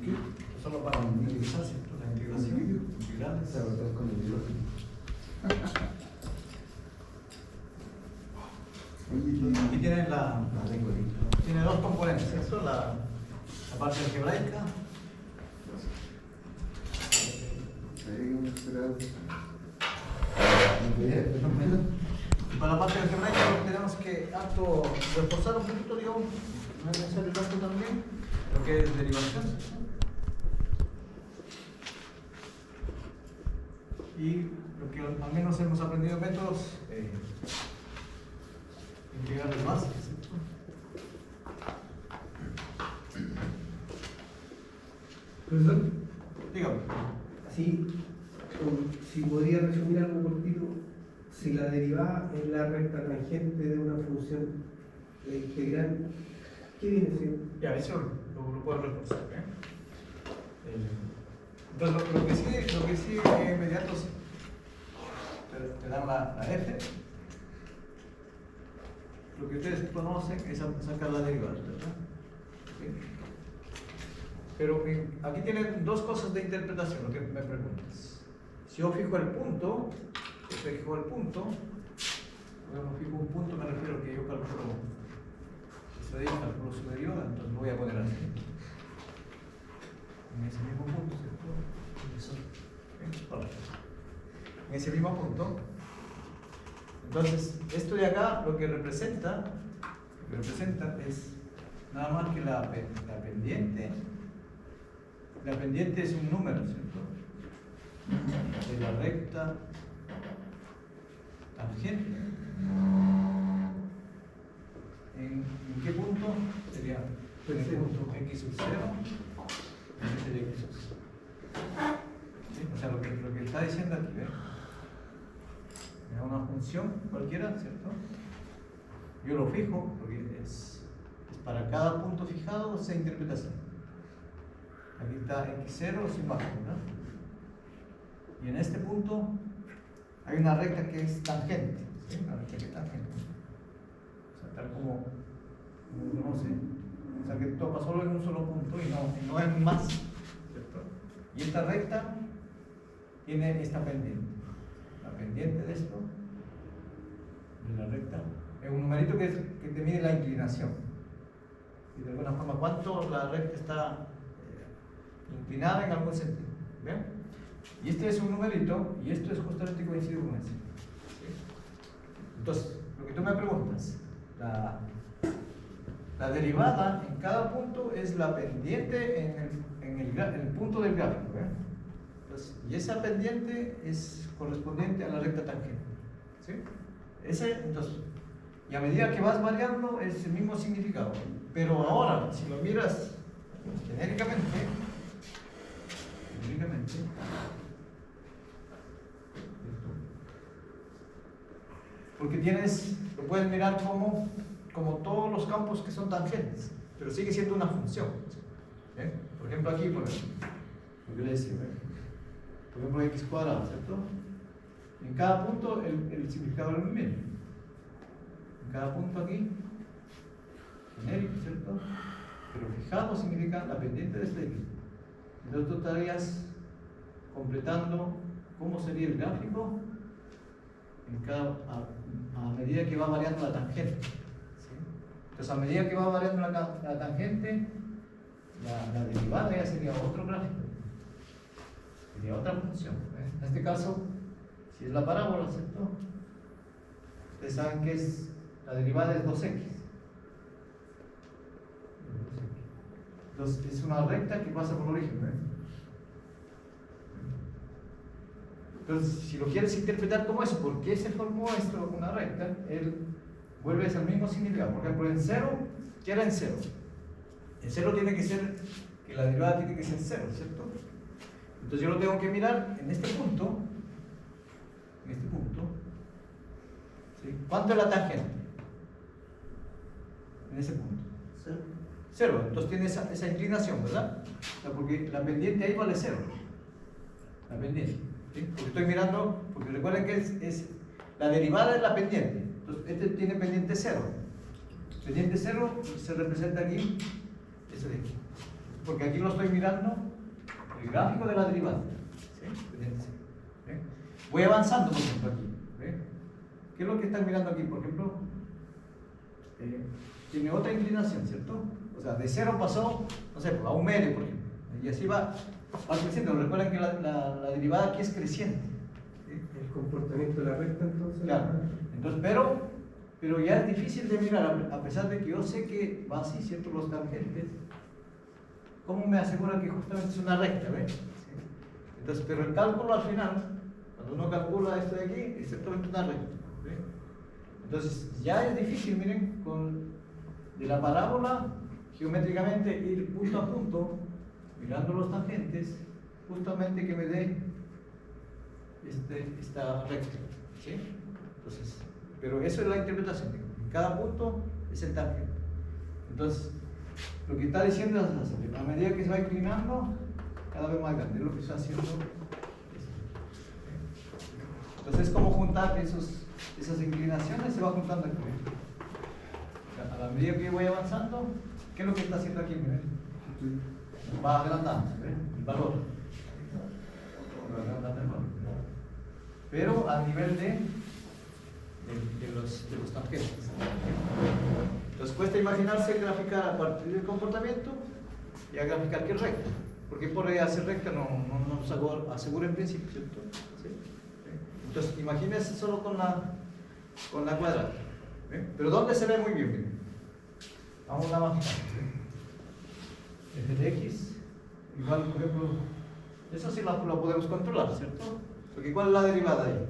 ¿Qué? Solo para minimizar, ¿cierto? La integración integral. Aquí tienen tiene dos componentes, ¿cierto? La parte algebraica. Y para la parte algebraica tenemos que reforzar un poquito, digamos, no es necesario tanto también, lo que es derivación. Y lo que al menos hemos aprendido métodos integrales básicos, ¿cierto? Profesor, Dígame. así, si podría resumir algo cortito, si la derivada es la recta tangente de una función integral, ¿qué viene siendo? Ya, eso lo puedo reforzar. Entonces, lo que sí inmediato te dan la F. Lo que ustedes conocen es sacar la derivada, ¿verdad? ¿Sí? Pero aquí tienen dos cosas de interpretación, lo que me preguntas. Si yo fijo el punto, cuando fijo un punto me refiero a que yo calculo su derivada, entonces lo voy a poner así. En ese mismo punto, ¿cierto? En ese mismo punto. Entonces, esto de acá lo que representa es nada más que la pendiente. La pendiente es un número, ¿cierto? De la recta tangente. ¿En qué punto? Sería en el punto x sub 0. Este sería x sub 0. ¿Sí? O sea, lo que está diciendo aquí, ¿ves? Me da una función cualquiera, ¿cierto? Yo lo fijo porque es para cada punto fijado esa interpretación. Aquí está x0 sin bajo, ¿verdad? Y en este punto hay una recta que es tangente, ¿sí? Una recta que es tangente. O sea, tal como uno conoce. O sea, que toca solo en un solo punto y no en más, ¿cierto? Y esta recta tiene esta pendiente. La pendiente de esto, de la recta, es un numerito que te mide la inclinación. Y de alguna forma, ¿cuánto la recta está inclinada en algún sentido? ¿Ven? Y este es un numerito, y esto es justamente coincido con ese. ¿Sí? Entonces, lo que tú me preguntas, la derivada en cada punto es la pendiente en el punto del gráfico. ¿Ven? Entonces, y esa pendiente es correspondiente a la recta tangente. ¿Sí? Entonces, y a medida que vas variando es el mismo significado. Pero ahora, si lo miras genéricamente, porque lo puedes mirar como todos los campos que son tangentes, pero sigue siendo una función. ¿Sí? Por ejemplo, aquí, lo que le decía, por ejemplo, x cuadrado, ¿cierto? En cada punto el significado es el mismo. En cada punto aquí, genérico, ¿cierto? Pero fijado significa la pendiente de este x. Entonces tú estarías completando cómo sería el gráfico a medida que va variando la tangente. ¿Sí? Entonces, a medida que va variando la tangente, la derivada ya sería otro gráfico, sería otra función. En este caso, si es la parábola, ¿cierto? Ustedes saben que la derivada es 2x. Entonces, es una recta que pasa por el origen. Entonces, si lo quieres interpretar como eso, ¿por qué se formó esto, una recta? Él vuelve al mismo significado. Por ejemplo, en 0, ¿qué era en 0? En 0 tiene que ser, que la derivada tiene que ser 0, ¿cierto? Entonces yo lo tengo que mirar en este punto, ¿sí? ¿Cuánto es la tangente? En ese punto. 0. Entonces tiene esa inclinación, ¿verdad? O sea, porque la pendiente ahí vale 0. La pendiente. ¿Sí? Porque estoy mirando, porque recuerden que es la derivada es la pendiente. Entonces, este tiene pendiente 0. Pendiente 0 se representa aquí, ese de aquí. Porque aquí lo estoy mirando, el gráfico de la derivada. ¿Sí? Pendiente 0. ¿Sí? Voy avanzando, por ejemplo, aquí. ¿Sí? ¿Qué es lo que están mirando aquí? Por ejemplo, tiene otra inclinación, ¿cierto? O sea, de 0 pasó, no sé, a 1 medio, por ejemplo. Y así va creciendo. Recuerden que la derivada aquí es creciente. ¿Sí? El comportamiento de la recta, entonces. Claro. Entonces, pero ya es difícil de mirar, a pesar de que yo sé que va así, ¿cierto? Los tangentes. ¿Cómo me asegura que justamente es una recta? ¿Ves? ¿Sí? Entonces, pero el cálculo al final, cuando uno calcula esto de aquí, es exactamente una recta. ¿Sí? Entonces, ya es difícil, miren, de la parábola, geométricamente ir punto a punto, mirando los tangentes, justamente que me dé esta recta. ¿Sí? Entonces, pero eso es la interpretación. Cada punto es el tangente. Entonces, lo que está diciendo es así, a medida que se va inclinando, cada vez más grande. Es lo que está haciendo. Entonces, es como juntar esas inclinaciones, se va juntando aquí. A la medida que voy avanzando, ¿qué es lo que está haciendo aquí? Miren. Va agrandando el valor. Va agrandando el valor. Pero a nivel de los tangentes. Entonces cuesta imaginarse graficar a partir del comportamiento y a graficar que es recta, porque por hacer recta no nos asegura en principio, ¿cierto? ¿Sí? Entonces imagínense solo con la cuadrada. ¿Sí? Pero ¿dónde se ve muy bien? Miren. Vamos a más. F de x igual, por ejemplo, eso sí lo podemos controlar, ¿cierto? Porque ¿cuál es la derivada ahí?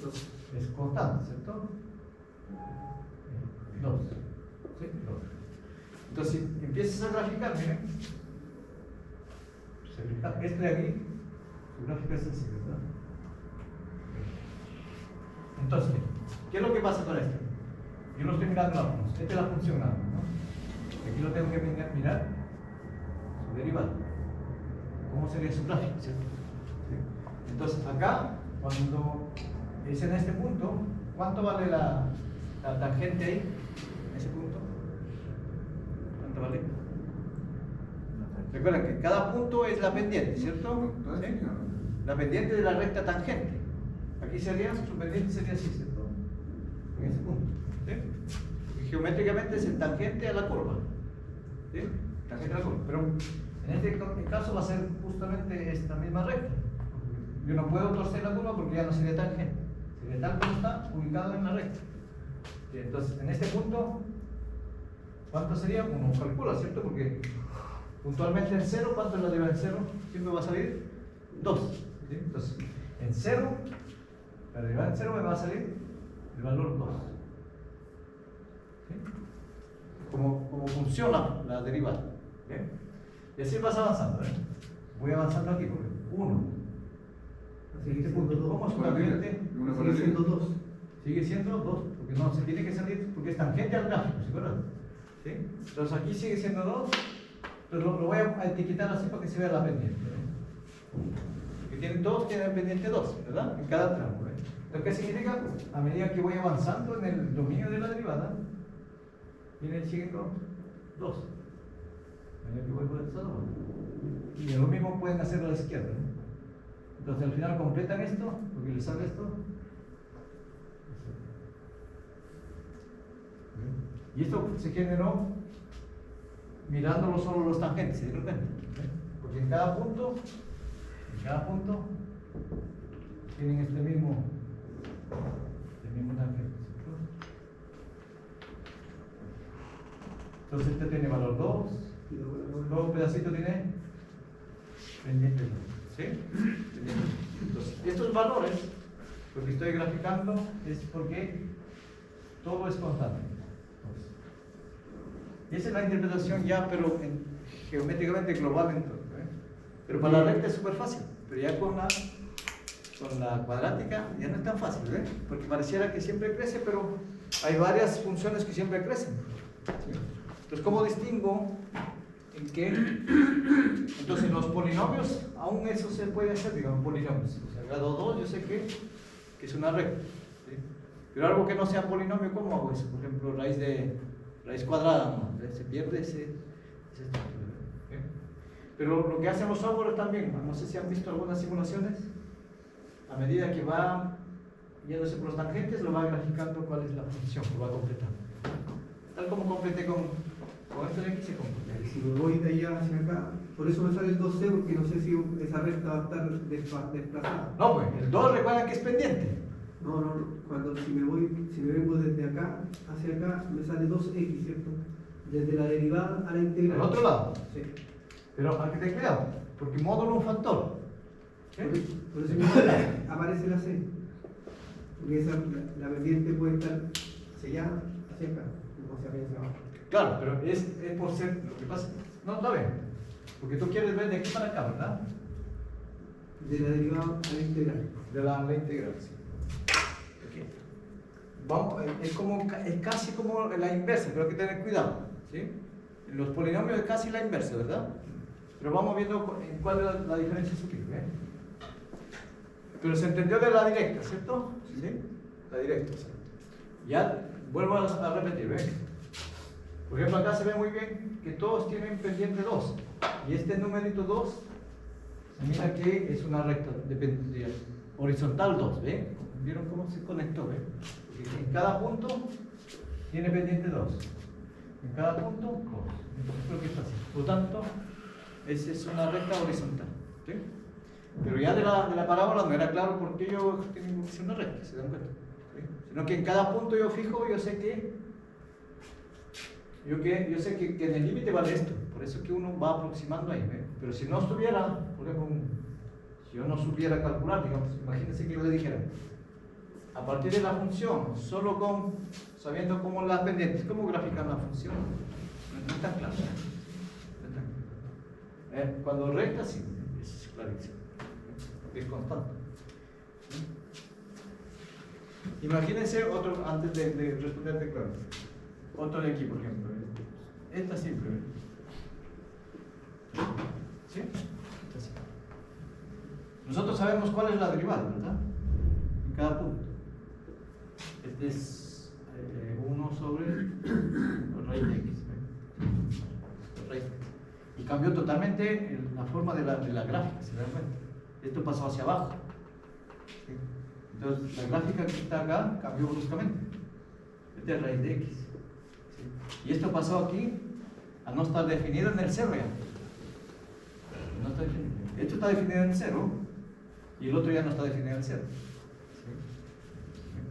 2. Es constante, ¿cierto? 2. ¿Sí? 2. Entonces, si empiezas a graficar, miren, este de aquí, su gráfica es así, ¿verdad? Entonces, ¿qué es lo que pasa con esto? Yo lo estoy mirando la función, esta es la función nada más, ¿no? Aquí lo tengo que mirar, su derivada. ¿Cómo sería su gráfico, cierto? ¿Sí? Entonces, acá, cuando es en este punto, ¿cuánto vale la tangente ahí? En ese punto. ¿Cuánto vale? Recuerden que cada punto es la pendiente, ¿cierto? ¿Sí? La pendiente de la recta tangente. Aquí sería, su pendiente sería así, ¿cierto? En ese punto. ¿Sí? Y geométricamente es el tangente a la curva. ¿Sí? Tangente a la curva. Pero en este caso va a ser justamente esta misma recta. Yo no puedo torcer la curva porque ya no sería tangente. Sería tal como está ubicado en la recta. ¿Sí? Entonces, en este punto, ¿cuánto sería? Uno calcula, ¿cierto? Porque puntualmente en 0, ¿cuánto es la derivada en 0? Siempre va a salir 2. ¿Sí? Entonces, en 0, la derivada en 0 me va a salir el valor 2. ¿Sí? Como funciona la derivada. ¿Sí? Y así vas avanzando. Voy avanzando aquí, porque 1. Este punto, ¿cómo es una pendiente? Sigue siendo 2. Sigue siendo 2, porque no se tiene que salir, porque es tangente al gráfico, ¿sí? ¿Verdad? ¿Sí? Entonces aquí sigue siendo 2, pero lo voy a etiquetar así para que se vea la pendiente. Porque tienen pendiente 2, ¿verdad? En cada tramo. Entonces, ¿qué significa? A medida que voy avanzando en el dominio de la derivada, viene siguiendo 2. A medida que voy avanzando. Y lo mismo pueden hacerlo a la izquierda, ¿no? Entonces al final completan esto, porque les sale esto. Y esto se generó mirándolo solo los tangentes, ¿se dieron cuenta? Porque en cada punto tienen este mismo tangente. Entonces este tiene valor 2, y luego un pedacito tiene pendiente 2. ¿Sí? Entonces, estos valores, lo que estoy graficando es porque todo es constante. Y esa es la interpretación ya, pero geométricamente global. Pero para la recta es súper fácil, pero ya con la cuadrática ya no es tan fácil, porque pareciera que siempre crece, pero hay varias funciones que siempre crecen. ¿Sí? Entonces, ¿cómo distingo en qué? Entonces, en los polinomios, aún eso se puede hacer, digamos, polinomios. O sea, grado 2, yo sé que es una recta. ¿Sí? Pero algo que no sea polinomio, ¿cómo hago eso? Por ejemplo, raíz cuadrada, ¿no? Se pierde ese estructura. ¿Okay? Pero lo que hacen los software también, no sé si han visto algunas simulaciones, a medida que va yéndose por los tangentes, lo va graficando cuál es la función, lo va completando. Tal como completé con esto de aquí se completa. Si me voy de allá hacia acá, por eso me sale el 2C, porque no sé si esa recta va a estar desplazada. No, pues, el 2 recuerda que es pendiente. No, si me vengo desde acá hacia acá, me sale 2x, ¿cierto? Desde la derivada a la integral. Al otro lado. Sí. Pero hay que tener cuidado, porque módulo es un factor. ¿Sí? Por eso aparece la C. Porque la pendiente puede estar hacia allá, hacia acá, no hacia arriba, hacia abajo. Claro, pero es por ser, lo que pasa, no, está bien, porque tú quieres ver de aquí para acá, ¿verdad? De la derivada a la integral. De la integral, sí. Okay. Vamos, es casi como la inversa, pero hay que tener cuidado, ¿sí? En los polinomios es casi la inversa, ¿verdad? Pero vamos viendo en cuál es la diferencia sutil, ¿eh? Pero se entendió de la directa, ¿cierto? ¿Sí? La directa, ¿sí? Ya vuelvo a repetir, ¿ves? Por ejemplo, acá se ve muy bien que todos tienen pendiente 2. Y este numerito 2, mira que es una recta de horizontal 2, ¿ven? ¿Vieron cómo se conectó? ¿Ven? En cada punto tiene pendiente 2. En cada punto 2. Creo que está así. Por lo tanto, esa es una recta horizontal. ¿Sí? Pero ya de la parábola no era claro por qué yo tengo que ser una recta, ¿se dan cuenta? ¿Sí? Sino que en cada punto yo fijo, yo sé que en el límite vale esto, por eso es que uno va aproximando ahí, ¿eh? Pero si no estuviera, por ejemplo, si yo no supiera calcular, digamos, imagínense que yo le dijera, a partir de la función, solo sabiendo cómo las pendientes, cómo graficar la función, no es tan claro. No es tan claro. Cuando recta, sí, es clarísimo, es constante. Imagínense otro, antes de responderte, claro. Otro de aquí, por ejemplo. Esta es simple. ¿Sí? Esta simple. Nosotros sabemos cuál es la derivada, ¿verdad? En cada punto. Este es 1 sobre raíz de x. Raíz. Y cambió totalmente la forma de la gráfica, ¿se dan cuenta? Esto pasó hacia abajo. ¿Sí? Entonces, la gráfica que está acá cambió bruscamente. Esta es raíz de x. Y esto pasó aquí a no estar definido en el 0 ya. No está definido. Esto está definido en el 0 y el otro ya no está definido en el 0. ¿Sí?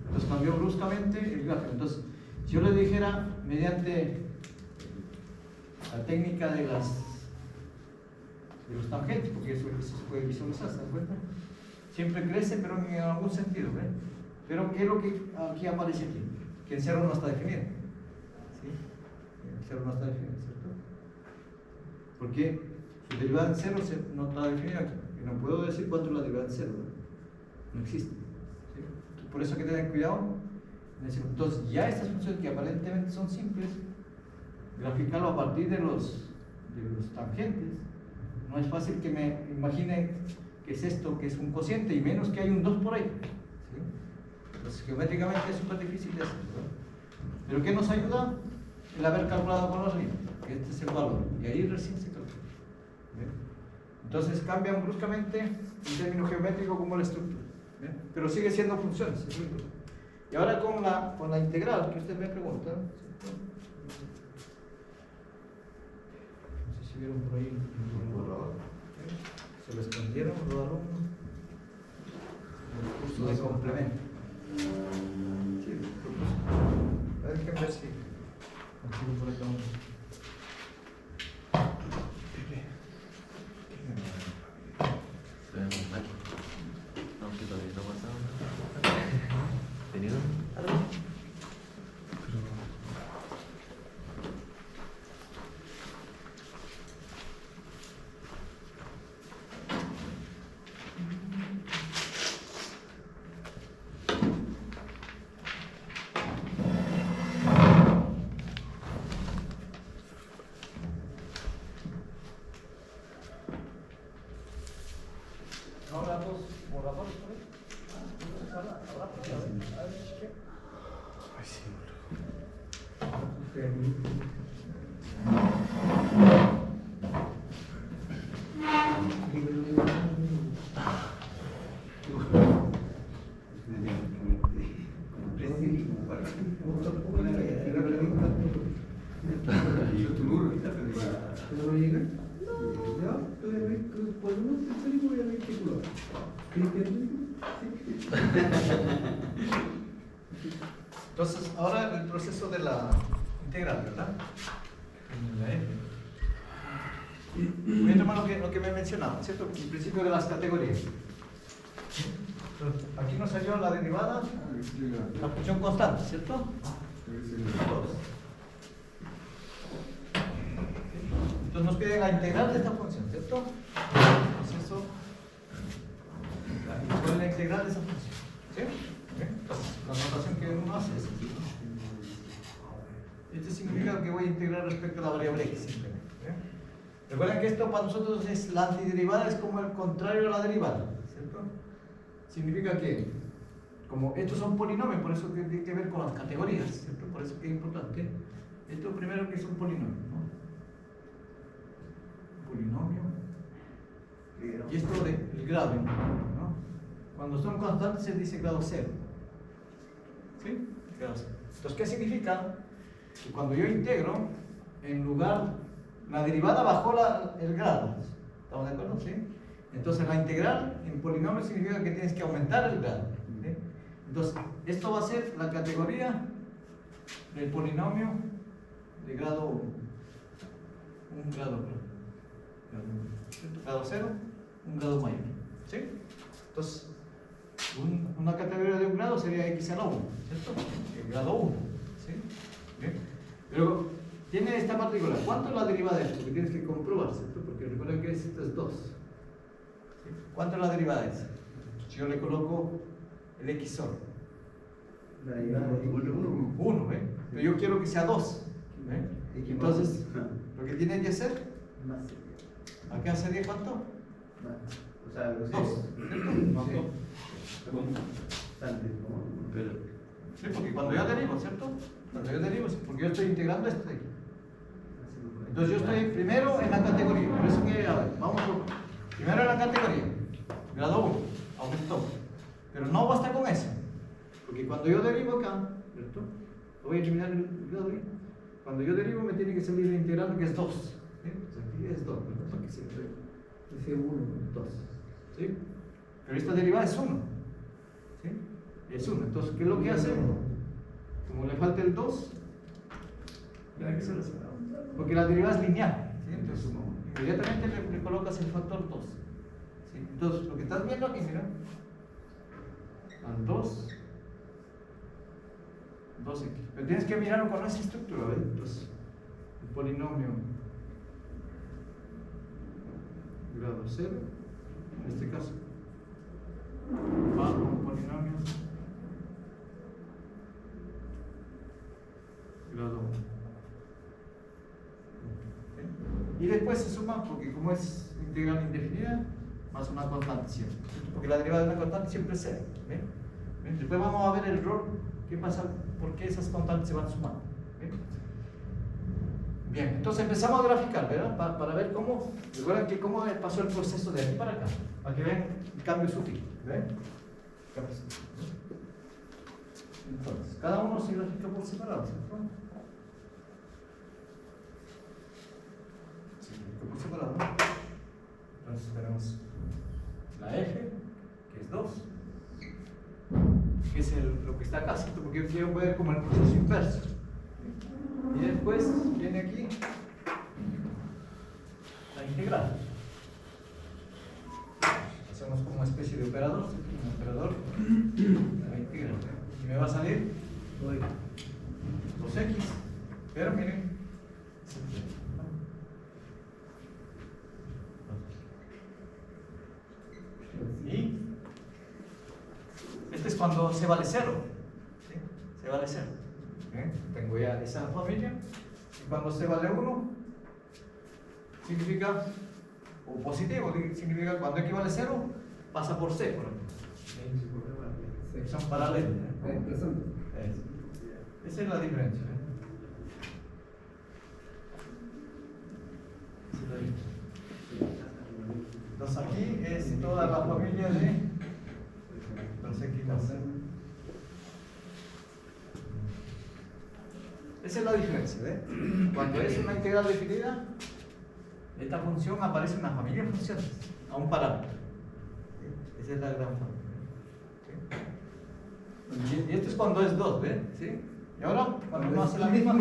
Entonces cambió bruscamente el gráfico. Entonces, si yo le dijera mediante la técnica de los tangentes, porque eso se puede visualizar, ¿se dan cuenta? Siempre crece, pero en algún sentido, ¿ven? Pero ¿qué es lo que aquí aparece aquí? Que en 0 no está definido. El 0 no está definido, ¿cierto? Porque su derivada en 0 no está definida aquí. Y no puedo decir cuánto es la derivada en 0, ¿no? No existe. ¿Sí? Por eso hay que tener cuidado. Entonces, ya estas funciones que aparentemente son simples, graficarlo a partir de los tangentes, no es fácil que me imagine que es esto, que es un cociente, y menos que hay un 2 por ahí. ¿Sí? Entonces, geométricamente es súper difícil de hacer, ¿no? Pero ¿qué nos ayuda? El haber calculado con los límites, que este es el valor, y ahí recién se calcula. ¿Bien? Entonces cambian bruscamente en términos geométricos como la estructura, ¿bien? Pero sigue siendo funciones, es muy importante. Y ahora con la integral, que usted me pregunta, ¿cierto? No sé si vieron por ahí un borrador. Se lo escondieron los alumnos en el curso de complemento. Sí, a ver qué ver si consigo por acá ¿Tenido algo? Entonces, ahora el proceso de la integral, ¿verdad? En la F. Voy a tomar lo que me mencionaba, ¿cierto? El principio de las categorías. Entonces, aquí nos salió la derivada, la función constante, ¿cierto? Entonces nos pide la integral de esta función, ¿cierto? Proceso, ¿cuál es la integral de esa función? ¿Sí? Entonces, la notación que uno hace es aquí. Esto significa que voy a integrar respecto a la variable x simplemente. Recuerden que esto para nosotros es la antiderivada, es como el contrario de la derivada, ¿cierto? Significa que, como estos son polinomios, por eso tiene que ver con las categorías, ¿cierto? Por eso que es importante. Esto primero que es un polinomio, ¿no? Polinomio. Y esto del grado, ¿no? Cuando son constantes se dice grado 0. ¿Sí? Grado 0. Entonces, ¿qué significa? Que cuando yo integro, en lugar, la derivada bajó el grado. ¿Estamos de acuerdo? ¿Sí? Entonces, la integral en polinomio significa que tienes que aumentar el grado. ¿Sí? Entonces, esto va a ser la categoría del polinomio de grado 1. Un grado 0, un grado mayor. ¿Sí? Entonces, una categoría de un grado sería x a la 1, ¿cierto? El grado 1. ¿Sí? ¿Bien? Pero tiene esta partícula. ¿Cuánto es la derivada de esto? Que tienes que comprobar, ¿cierto? Porque recuerden que esto es 2. ¿Sí? ¿Cuánto es la derivada de eso? Si yo le coloco el x solo. La derivada de 1, ¿eh? Pero yo quiero que sea 2. ¿Eh? Entonces, lo que tiene que hacer, ¿acá sería cuánto? O sea, 2. Sí, porque cuando yo derivo, ¿cierto? Cuando yo derivo, porque yo estoy integrando esto de aquí. Entonces yo estoy primero en la categoría, por eso que, a ver, vamos primero en la categoría, grado 1, aumentó. Pero no basta con eso, porque cuando yo derivo acá, ¿cierto? Voy a eliminar el grado ahí. Cuando yo derivo me tiene que salir el integral que es 2. ¿Sí? Pues aquí es 2, ¿verdad? Para que se dice 1, 2. ¿Sí? Pero esta derivada es 1. ¿Sí? Es 1. Entonces, ¿qué es lo que hace? Como le falta el 2, porque la derivada es lineal. ¿Sí? Entonces, inmediatamente le colocas el factor 2. ¿Sí? Entonces, lo que estás viendo aquí, mira, al 2x. Pero tienes que mirarlo con esa estructura, ¿ves? Entonces, el polinomio grado 0, en este caso, va con polinomios grado 1. Y después se suma, porque como es integral indefinida, más una constante siempre. Porque la derivada de una constante siempre es 0. ¿Ven? Después vamos a ver el rol. ¿Qué pasa? ¿Por qué esas constantes se van sumando? Bien, entonces empezamos a graficar, ¿verdad? Para ver cómo, recuerden que cómo pasó el proceso de aquí para acá, para que vean el cambio sutil. ¿Ven? Entonces, cada uno se grafica por separado, ¿cierto? Se grafica por separado. Entonces tenemos la F, que es 2. Que es lo que está acá, ¿cierto? Porque yo quiero ver como el proceso inverso. Y después viene aquí la integral. Hacemos como una especie de operador, ¿cierto? Un operador de la integral. Y me va a salir 2x, pero miren, y este es cuando se vale 0. ¿Sí? Se vale 0. Tengo ya esa familia. Y cuando se vale 1, significa, o positivo, significa cuando x vale 0, pasa por c, por ejemplo. Son paralelos. Esa es la diferencia. Entonces aquí es toda la familia de los X más C. Esa es la diferencia, ¿eh? Cuando es una integral definida, esta función aparece en una familia de funciones, a un parámetro. ¿Sí? Esa es la gran familia. ¿Sí? Y esto es cuando es 2, ¿ves? ¿Sí? Y ahora, cuando uno hace la misma.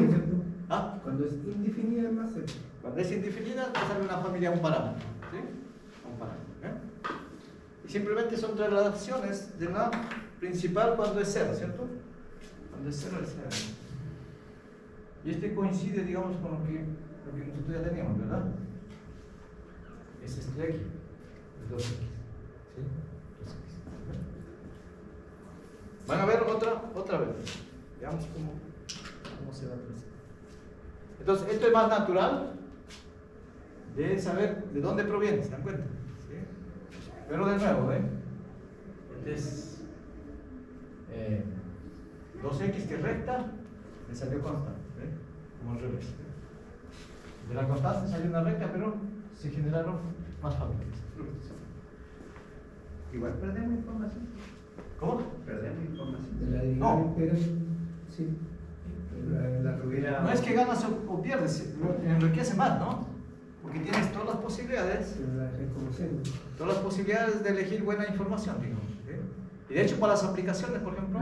¿Ah? Cuando es indefinida es más cero. Cuando es indefinida, te sale una familia a un parámetro. ¿Sí? A un parámetro. Y simplemente son traslaciones de la principal cuando es 0, ¿cierto? Cuando es 0 es 0. Y este coincide, digamos, con lo que nosotros ya teníamos, ¿verdad? Es este de aquí, es 2x. ¿Sí? 2x. Van a ver otra vez. Veamos cómo se va a hacer. Entonces, esto es más natural de saber de dónde proviene, ¿se dan cuenta? ¿Sí? Pero de nuevo, este es 2x que recta, me salió constante, como al revés. De la constante salió una recta, pero se generaron más familias. Igual perdemos información. ¿Cómo? Perdemos información. De la derivada No. integral, sí. La rubia. No es que ganas o pierdes, enriquece más, ¿no? Porque tienes todas las posibilidades. La dejé como cero. Todas las posibilidades de elegir buena información, digamos. ¿Sí? Y de hecho, para las aplicaciones, por ejemplo,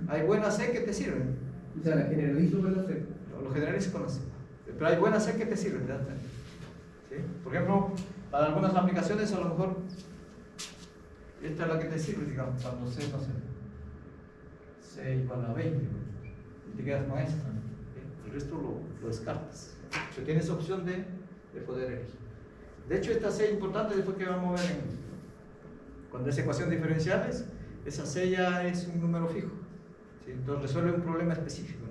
hay buenas C que te sirven. O sea, la generalizo con la cero. Lo generalizo con la C. Pero hay buenas C que te sirven, ¿verdad? ¿Sí? Por ejemplo, para algunas aplicaciones, a lo mejor, esta es la que te sirve, digamos, cuando C, no sé, C igual a 20, y te quedas con esta. ¿Sí? El resto lo descartas. Pero tienes opción de poder elegir. De hecho, esta C es importante después que vamos a ver cuando es ecuación diferenciales, esa C ya es un número fijo. ¿Sí? Entonces resuelve un problema específico.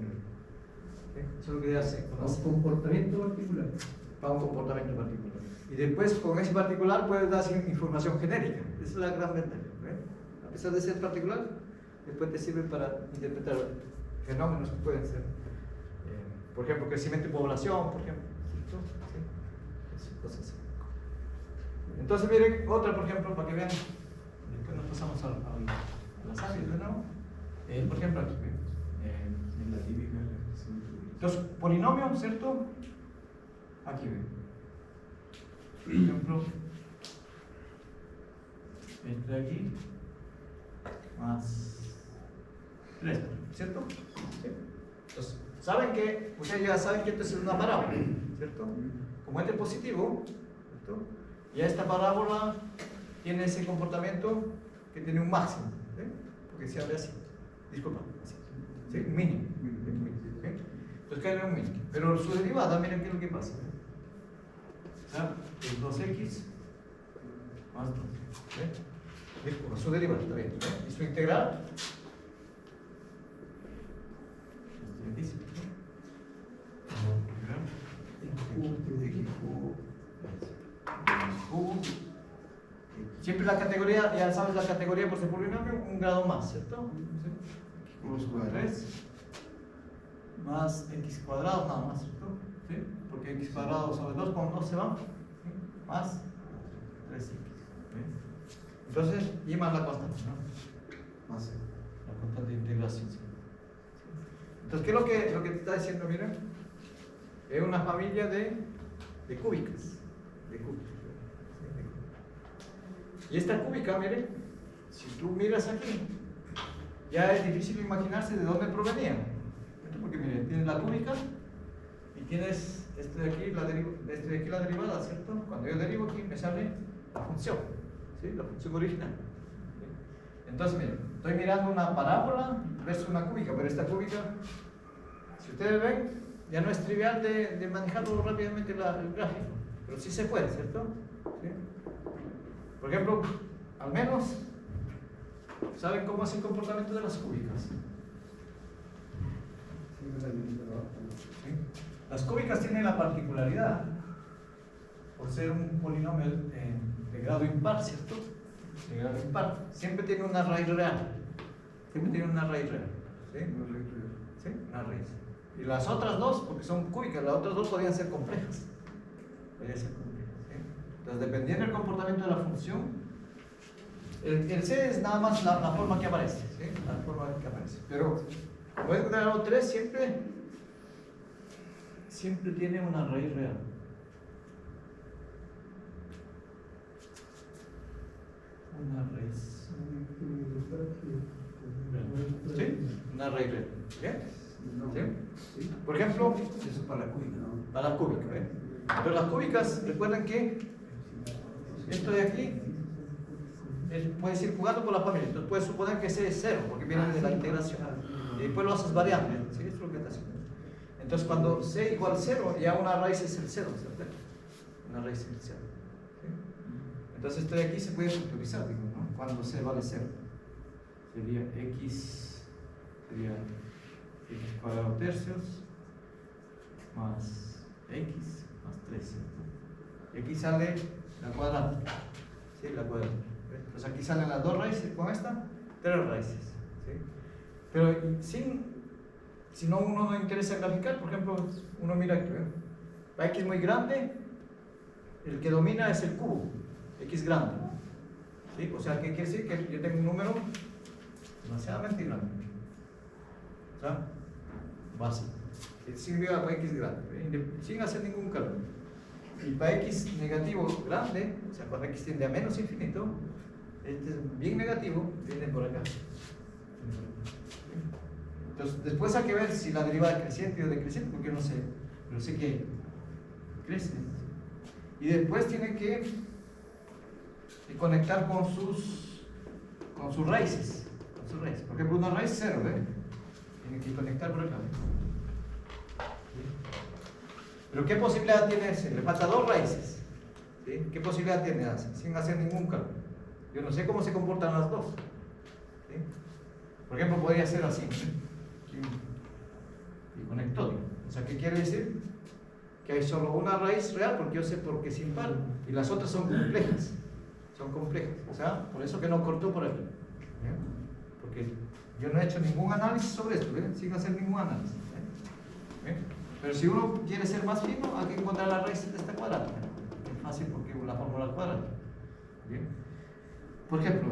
¿Sí? Eso es lo que hace con la C. Un comportamiento particular. Para un comportamiento particular. Y después, con ese particular, puedes dar información genérica. Esa es la gran ventaja. A pesar de ser particular, después te sirve para interpretar fenómenos que pueden ser, por ejemplo, crecimiento de población, por ejemplo. ¿Sí? Cosas así. Entonces, miren, otra, por ejemplo, para que vean, después nos pasamos a las áreas de nuevo. Por ejemplo, aquí, En la típica. entonces, polinomio, ¿cierto? Aquí ven. Por ejemplo, este de aquí, más 3, ¿cierto? ¿Sí? Entonces, saben que, ustedes ya saben que esto es una parábola, ¿cierto? Como este es positivo, ¿cierto? Y esta parábola tiene ese comportamiento que tiene un máximo, ¿sí? Porque se habla así, disculpa, así, ¿sí? Mínimo. ¿Sí? Entonces cae un mínimo. Pero su derivada, miren qué es lo que pasa. O sea, es 2x más 2. Disculpa, su derivada, está bien. Y su integral. Siempre la categoría, ya sabes la categoría por ser polinomio, un grado más, ¿cierto? X cuadrado 3 más x cuadrado nada más, ¿cierto? ¿Sí? Porque x cuadrado sobre 2 con 2 se va, ¿sí? Más 3x. ¿Sí? Entonces, y más la constante, ¿no? Más la constante de integración. ¿Sí? Entonces, ¿qué es lo que te está diciendo? Mira, es una familia de cúbicas. De cúbicas. Y esta cúbica, mire, si tú miras aquí, ya es difícil imaginarse de dónde provenía. Porque mire, tienes la cúbica y tienes este de aquí la derivada, ¿cierto? Cuando yo derivo aquí me sale la función, ¿sí? La función original. ¿Sí? Entonces, mire, estoy mirando una parábola versus una cúbica, pero esta cúbica, si ustedes ven, ya no es trivial de manejarlo rápidamente el gráfico, pero sí se puede, ¿cierto? ¿Sí? Por ejemplo, al menos, ¿saben cómo es el comportamiento de las cúbicas? ¿Sí? Las cúbicas tienen la particularidad, por ser un polinomio de grado impar, ¿cierto? De grado impar, siempre tiene una raíz real. Siempre tiene una raíz real. ¿Sí? ¿Sí? Una raíz. Y las otras dos, porque son cúbicas, las otras dos podrían ser complejas. Podría ser compleja. ¿Sí? Entonces, dependiendo del comportamiento de la función, el C es nada más la forma que aparece. ¿Sí? La forma que aparece. Pero, como es un grado 3, siempre tiene una raíz real. Una raíz. ¿Sí? Una raíz real. ¿Bien? ¿Sí? Por ejemplo, Eso para la cúbica, ¿no? para las cúbicas. ¿Eh? Pero las cúbicas, recuerden que esto de aquí puedes ir jugando por la familia. Entonces puedes suponer que C es 0 porque viene de la integración. Y después lo haces variable. ¿Sí? Esto es lo que está haciendo. Entonces cuando C igual 0, ya una raíz es el 0. ¿Cierto? Una raíz es el 0. ¿Sí? Entonces esto de aquí se puede factorizar, digo, ¿no? Cuando C vale 0. Sería X, sería X cuadrado tercios más X más 3, ¿cierto? Y aquí sale la cuadrática. ¿Sí? La cuadrática. Entonces aquí salen las dos raíces con esta, 3 raíces. ¿Sí? Pero si no uno no interesa graficar, por ejemplo, uno mira aquí, ¿eh? La X muy grande, el que domina es el cubo, X grande. ¿Sí? O sea, ¿qué quiere decir? Que yo tengo un número demasiadamente grande. O sea, básico. Significa para X grande, sin hacer ningún cálculo. Y para X negativo grande, o sea, cuando X tiende a menos infinito, este es bien negativo, viene por acá. Entonces, después hay que ver si la derivada es creciente o decreciente, porque yo no sé, pero sé que crece. Y después tiene que conectar con sus raíces. Por ejemplo, una raíz 0, ¿eh? Tiene que conectar por acá. Pero ¿qué posibilidad tiene ese? Le falta 2 raíces. ¿Sí? ¿Qué posibilidad tiene ese? Sin hacer ningún cálculo. Yo no sé cómo se comportan las dos. ¿Sí? Por ejemplo, podría ser así. ¿Sí? Y conectó. O sea, ¿qué quiere decir? Que hay solo una raíz real, porque yo sé por qué es impar. Y las otras son complejas. O sea, por eso que no cortó por aquí. ¿Eh? Porque yo no he hecho ningún análisis sobre esto, ¿eh? Sin hacer ningún análisis. ¿Eh? Pero si uno quiere ser más fino, hay que encontrar la raíz de esta cuadrática. Es fácil porque la fórmula cuadrática. ¿Bien? Por ejemplo,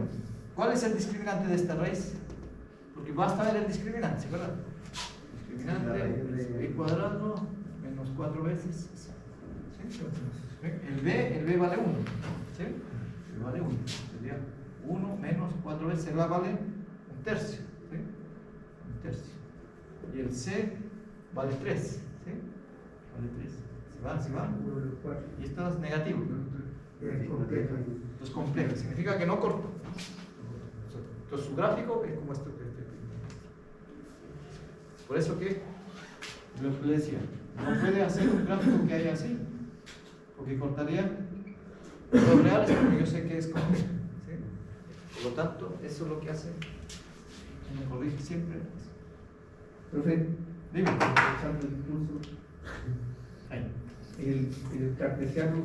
¿cuál es el discriminante de esta raíz? Porque basta ver el discriminante, ¿verdad? Discriminante es b cuadrado menos 4 veces. ¿Sí? El b vale 1. ¿Sí? El b vale 1. Sería 1 menos 4 veces, el a vale 1/3. ¿Sí? 1/3. Y el c vale 3. ¿Sí? Vale 3. ¿Se va? Y esto es negativo. Es complejo. Entonces complejo. Significa que no corto. Entonces su gráfico es como esto. Por eso que le decía, no puede hacer un gráfico que haya así. Porque cortaría los reales, porque yo sé que es complejo. ¿Sí? Por lo tanto, eso es lo que hace. Me corrige siempre. Profe, Dime. aprovechando el curso, Ahí. el cartesiano,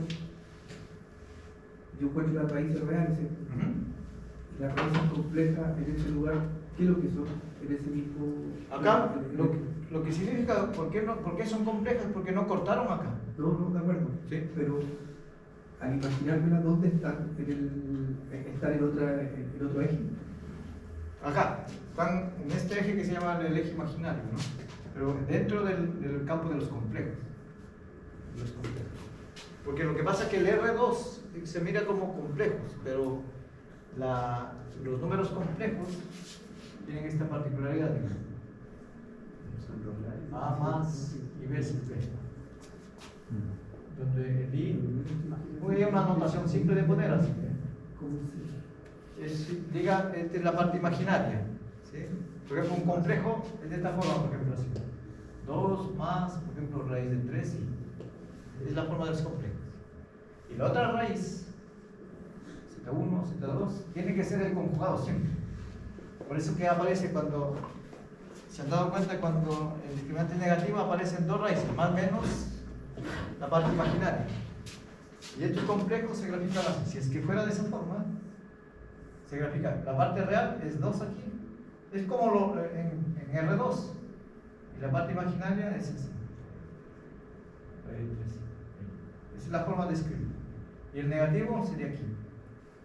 yo encuentro las raíces reales, ¿cierto? Y las raíces complejas en ese lugar, ¿qué es lo que son en ese mismo? Acá, lo que significa, ¿por qué son complejas? Porque no cortaron acá. No, de acuerdo. Sí. Pero al imaginármela, ¿dónde están? ¿Están en otro eje? Acá, están en este eje que se llama el eje imaginario, ¿no? Pero dentro del campo de los complejos. Porque lo que pasa es que el R2 se mira como complejos, pero los números complejos tienen esta particularidad, digamos. A más y veces B. Donde el I, voy a una anotación simple de poner así. Diga, esta es la parte imaginaria. ¿Sí? Por ejemplo, un complejo es de esta forma, por ejemplo, así. 2 más, por ejemplo, raíz de 3, es la forma de los complejos. Y la otra raíz, Z1, Z2, tiene que ser el conjugado siempre. Por eso que aparece cuando, se han dado cuenta, cuando el discriminante es negativo aparecen 2 raíces, más o menos la parte imaginaria. Y estos complejos se grafican así. Si es que fuera de esa forma, se grafica. La parte real es 2 aquí, es como en R2. Y la parte imaginaria es así. Esa es la forma de escribir. Y el negativo sería aquí.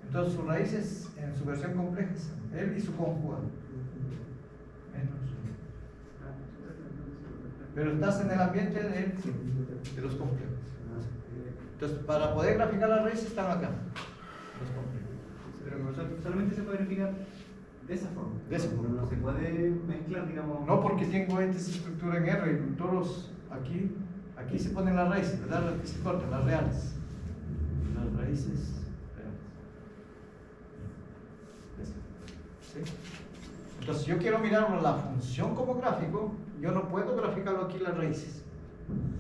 Entonces sus raíces en su versión compleja son él y su conjugado. Menos uno. Pero estás en el ambiente de los complejos. Entonces, para poder graficar las raíces están acá. Los complejos. Pero solamente se puede graficar de esa forma. De esa forma. No se puede mezclar, digamos. No, porque tengo esta estructura en R y todos aquí se ponen las raíces, ¿verdad? Las que se cortan, las reales. Las raíces reales. ¿Sí? Entonces, yo quiero mirar la función como gráfico, yo no puedo graficarlo aquí las raíces.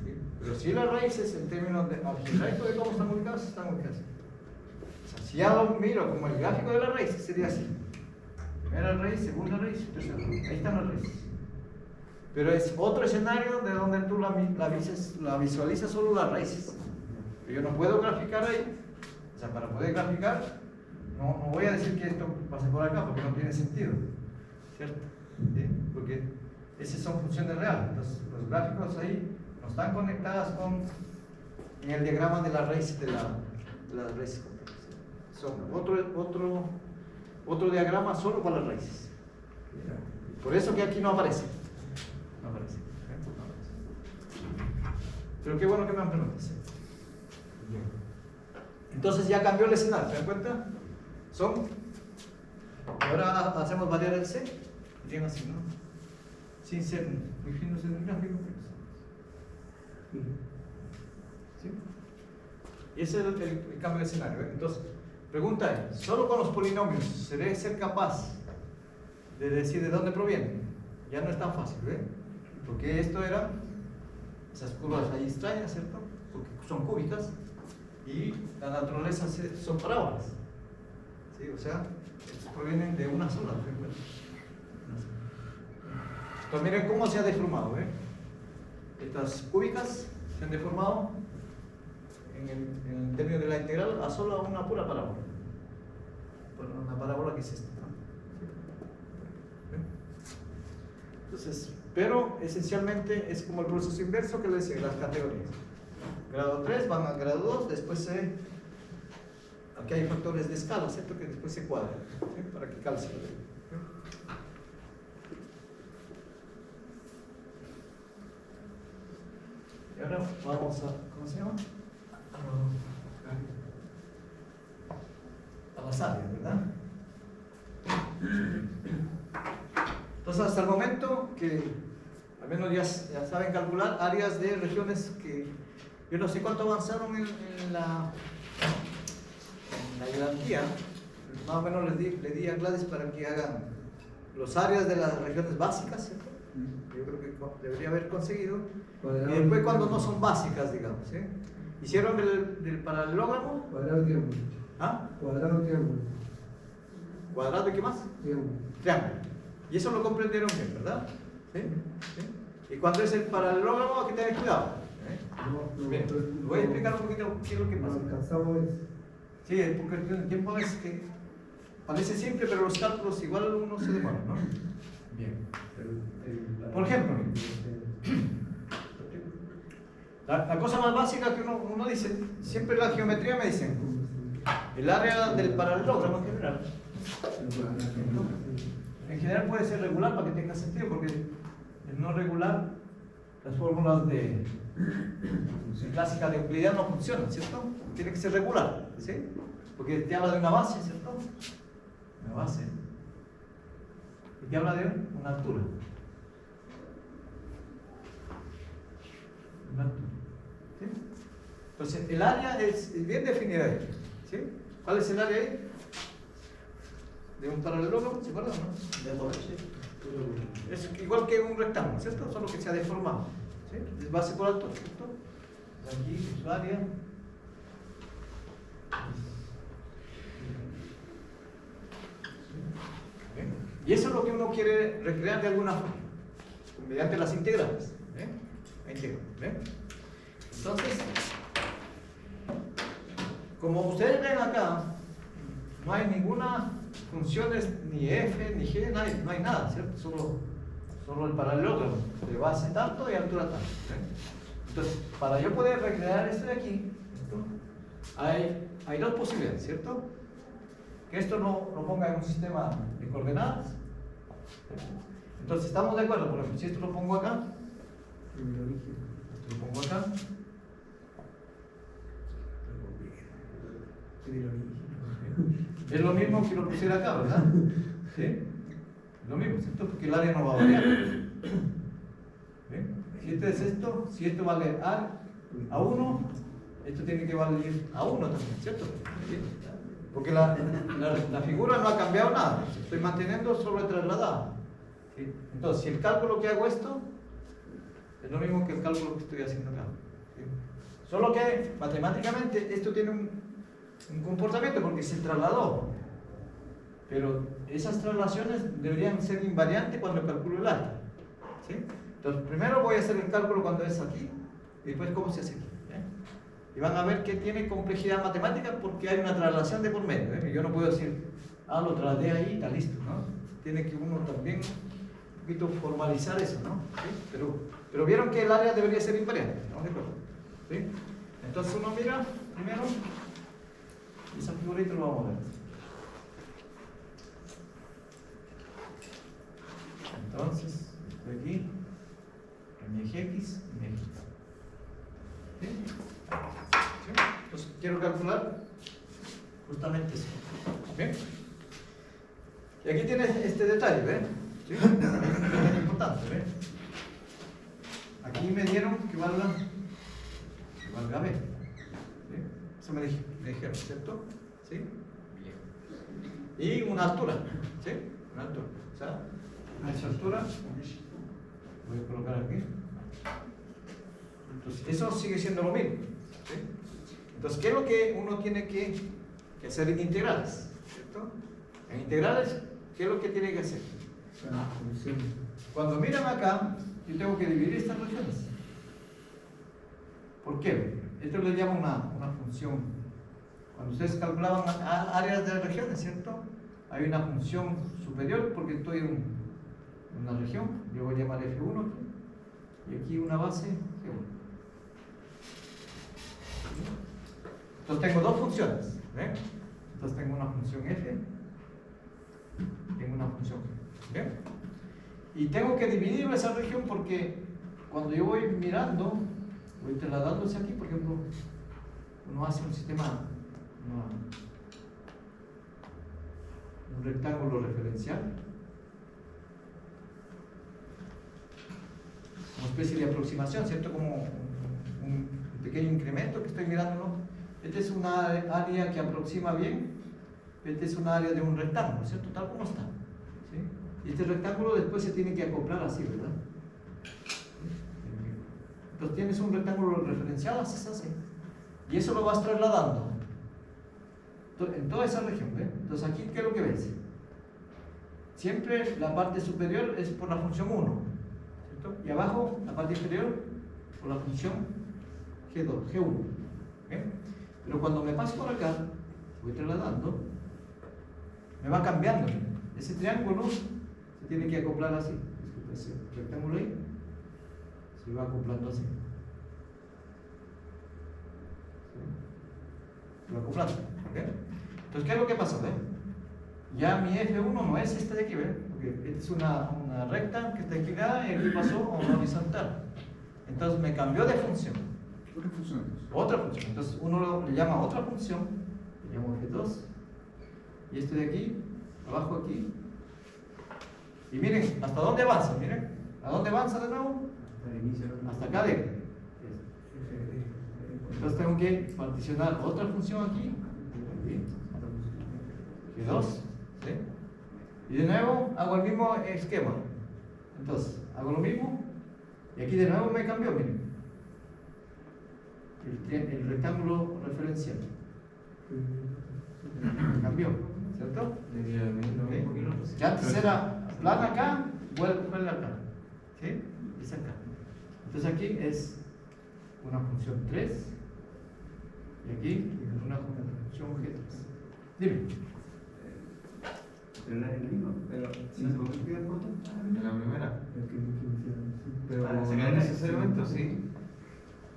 ¿Sí? Pero si las raíces, en términos de algebraico de cómo están ubicadas, están ubicadas. O sea, si ya lo miro como el gráfico de las raíces, sería así. Primera raíz, segunda raíz, tercera raíz. Ahí están las raíces. Pero es otro escenario de donde tú la visualizas solo las raíces. Pero yo no puedo graficar ahí. O sea, para poder graficar, no voy a decir que esto pase por acá porque no tiene sentido. ¿Cierto? ¿Sí? Porque esas son funciones reales. Los gráficos ahí no están conectadas en el diagrama de las raíces de las raíces complejas. Son otro diagrama solo para las raíces. Por eso que aquí no aparece. No aparece. Pero qué bueno que me han preguntado. ¿Sí? Entonces ya cambió el escenario, ¿se dan cuenta? Ahora hacemos variar el C. Bien así, ¿no? Sin ser muy finos en el gráfico. ¿Sí? Y ese es el cambio de escenario. Entonces, pregunta es, ¿solo con los polinomios seré ser capaz de decir de dónde provienen? Ya no es tan fácil, ¿ve? Porque esto eran esas curvas ahí extrañas, ¿cierto? Porque son cúbicas y la naturaleza son parábolas. ¿Sí? O sea, estos provienen de una sola frecuencia. Entonces miren cómo se ha deformado, ¿ve? Estas cúbicas se han deformado en el término de la integral a solo una pura parábola. Una parábola que es esta, ¿no? Entonces, pero esencialmente es como el proceso inverso que le decía, las categorías. Grado 3 van a grado 2, después aquí hay factores de escala, ¿cierto? Que después se cuadran, ¿sí? Para que calce. ¿Sí? Y ahora vamos a, ¿cómo se llama? A las áreas, ¿verdad? Entonces, hasta el momento que al menos ya saben calcular áreas de regiones que yo no sé cuánto avanzaron en la jerarquía, más o menos le di a Gladys para que hagan los áreas de las regiones básicas, ¿cierto? Yo creo que debería haber conseguido. Y después cuando no son básicas, digamos, ¿sí? Hicieron del paralelogramo. Cuadrado y triángulo. ¿Ah? Cuadrado y triángulo. ¿Cuadrado y qué más? Triángulo. Triángulo. Y eso lo comprendieron bien, ¿verdad? ¿Sí? ¿Sí? Y cuando es el paralelogramo hay que tener cuidado. Bien, voy a explicar un poquito qué es lo que pasa. No alcanzamos eso. Sí, porque el tiempo es que parece simple, pero los cálculos igual uno se demora, ¿no? Bien. Por ejemplo, la cosa más básica que uno dice, siempre en la geometría me dicen, el área del paralelogramo en general puede ser regular para que tenga sentido, porque el no regular, las fórmulas de clásica de Euclideano no funcionan, ¿cierto? Tiene que ser regular, ¿sí? Porque te habla de una base, ¿cierto? Una base. Y te habla de una altura. Una altura. ¿Sí? Entonces, el área es bien definida ahí, ¿sí? ¿Cuál es el área ahí? De un paralelogramo, ¿se acuerdan, no? Es igual que un rectángulo, ¿cierto? Solo que se ha deformado, ¿sí? Es base por altura, ¿cierto? Aquí es su área. Y eso es lo que uno quiere recrear de alguna forma, mediante las integrales. Entonces, como ustedes ven acá, no hay ninguna funciones ni f, ni g, no hay nada, ¿cierto? Solo el paralelogramo de base tanto y altura tanto. Entonces, para yo poder recrear esto de aquí, ¿cierto? Hay dos posibilidades, ¿cierto? Que esto lo ponga en un sistema de coordenadas. Entonces, ¿estamos de acuerdo? Por ejemplo, si esto lo pongo acá, esto lo pongo acá, es lo mismo que lo pusiera acá, ¿verdad? ¿Sí? Es lo mismo, ¿cierto? Porque el área no va a variar. ¿Bien? Si este es esto, si esto vale a 1, esto tiene que valer a 1 también, ¿cierto? ¿Sí? Porque la figura no ha cambiado nada, estoy manteniendo sobre trasladado. ¿Sí? Entonces, si el cálculo que hago esto, es lo mismo que el cálculo que estoy haciendo acá. ¿Sí? Solo que matemáticamente esto tiene un comportamiento porque se trasladó. Pero esas traslaciones deberían ser invariantes cuando calculo el área. ¿Sí? Entonces, primero voy a hacer el cálculo cuando es aquí, y después cómo se hace aquí. Y van a ver que tiene complejidad matemática porque hay una traslación de por medio. Yo no puedo decir, lo trasladé ahí y está listo, ¿no? Tiene que uno también un poquito formalizar eso, ¿no? ¿Sí? Pero vieron que el área debería ser invariante, ¿estamos de acuerdo? ¿Sí? Entonces uno mira primero, y esa figurita lo vamos a ver. Entonces, estoy aquí, en mi eje X y mi eje Y. ¿Sí? ¿Sí? Entonces quiero calcular justamente eso. ¿Okay? Y aquí tienes este detalle, ¿ves? ¿Sí? Es muy importante, ¿ves? Aquí me dieron que valga B. ¿Sí? Eso me dijeron, ¿cierto? ¿Sí? Bien. Y una altura, ¿sí? Una altura. O sea, a esa altura voy a colocar aquí. Entonces, eso sigue siendo lo mismo. ¿Sí? Entonces, ¿qué es lo que uno tiene que hacer en integrales? ¿Cierto? En integrales, ¿qué es lo que tiene que hacer? Cuando miran acá, yo tengo que dividir estas regiones. ¿Por qué? Esto le llama una función. Cuando ustedes calculaban áreas de regiones, ¿cierto? Hay una función superior porque estoy en una región, yo voy a llamar F1 aquí, y aquí una base G1. Entonces tengo dos funciones, ¿ven? Entonces tengo una función F, tengo una función G, ¿ven? Y tengo que dividir esa región porque cuando yo voy mirando, voy trasladándose aquí, por ejemplo, uno hace un sistema, un rectángulo referencial, una especie de aproximación, ¿cierto? Como un pequeño incremento que estoy mirando, ¿no? Esta es una área que aproxima bien, esta es una área de un rectángulo, ¿cierto? Tal como está. ¿Sí? Y este rectángulo después se tiene que acoplar así, ¿verdad? Entonces tienes un rectángulo referencial, así se hace. Y eso lo vas trasladando en toda esa región, ¿ves? Entonces aquí, ¿qué es lo que ves? Siempre la parte superior es por la función 1, ¿cierto? Y abajo, la parte inferior, por la función G1. ¿Ven? Pero cuando me paso por acá, voy trasladando, me va cambiando. Ese triángulo se tiene que acoplar así. Ese rectángulo ahí se va acoplando así. Se va acoplando. ¿Okay? Entonces, ¿qué es lo que pasa? ¿Ve? Ya mi F1 no es esta de aquí, ¿ve? Porque esta es una recta que está inclinada y aquí pasó a una horizontal. Entonces me cambió de función. ¿Otra función? Otra función. Entonces uno le llama otra función, le llamo F2, y este de aquí, abajo aquí. Y miren, ¿hasta dónde avanza? Miren, ¿a dónde avanza de nuevo? Hasta acá de. Entonces tengo que particionar otra función aquí, G2, ¿sí? Y de nuevo hago el mismo esquema. Entonces, hago lo mismo, y aquí de nuevo me cambió, miren. El rectángulo referencial cambió, ¿cierto? ¿Sí? Ya antes era plana acá, vuelve acá, ¿sí? Es acá. Entonces aquí es una función 3 y aquí una función G3. Dime. Pero es el mismo, pero si no se puede foto. En la primera. Pero Para sacar necesariamente, sí.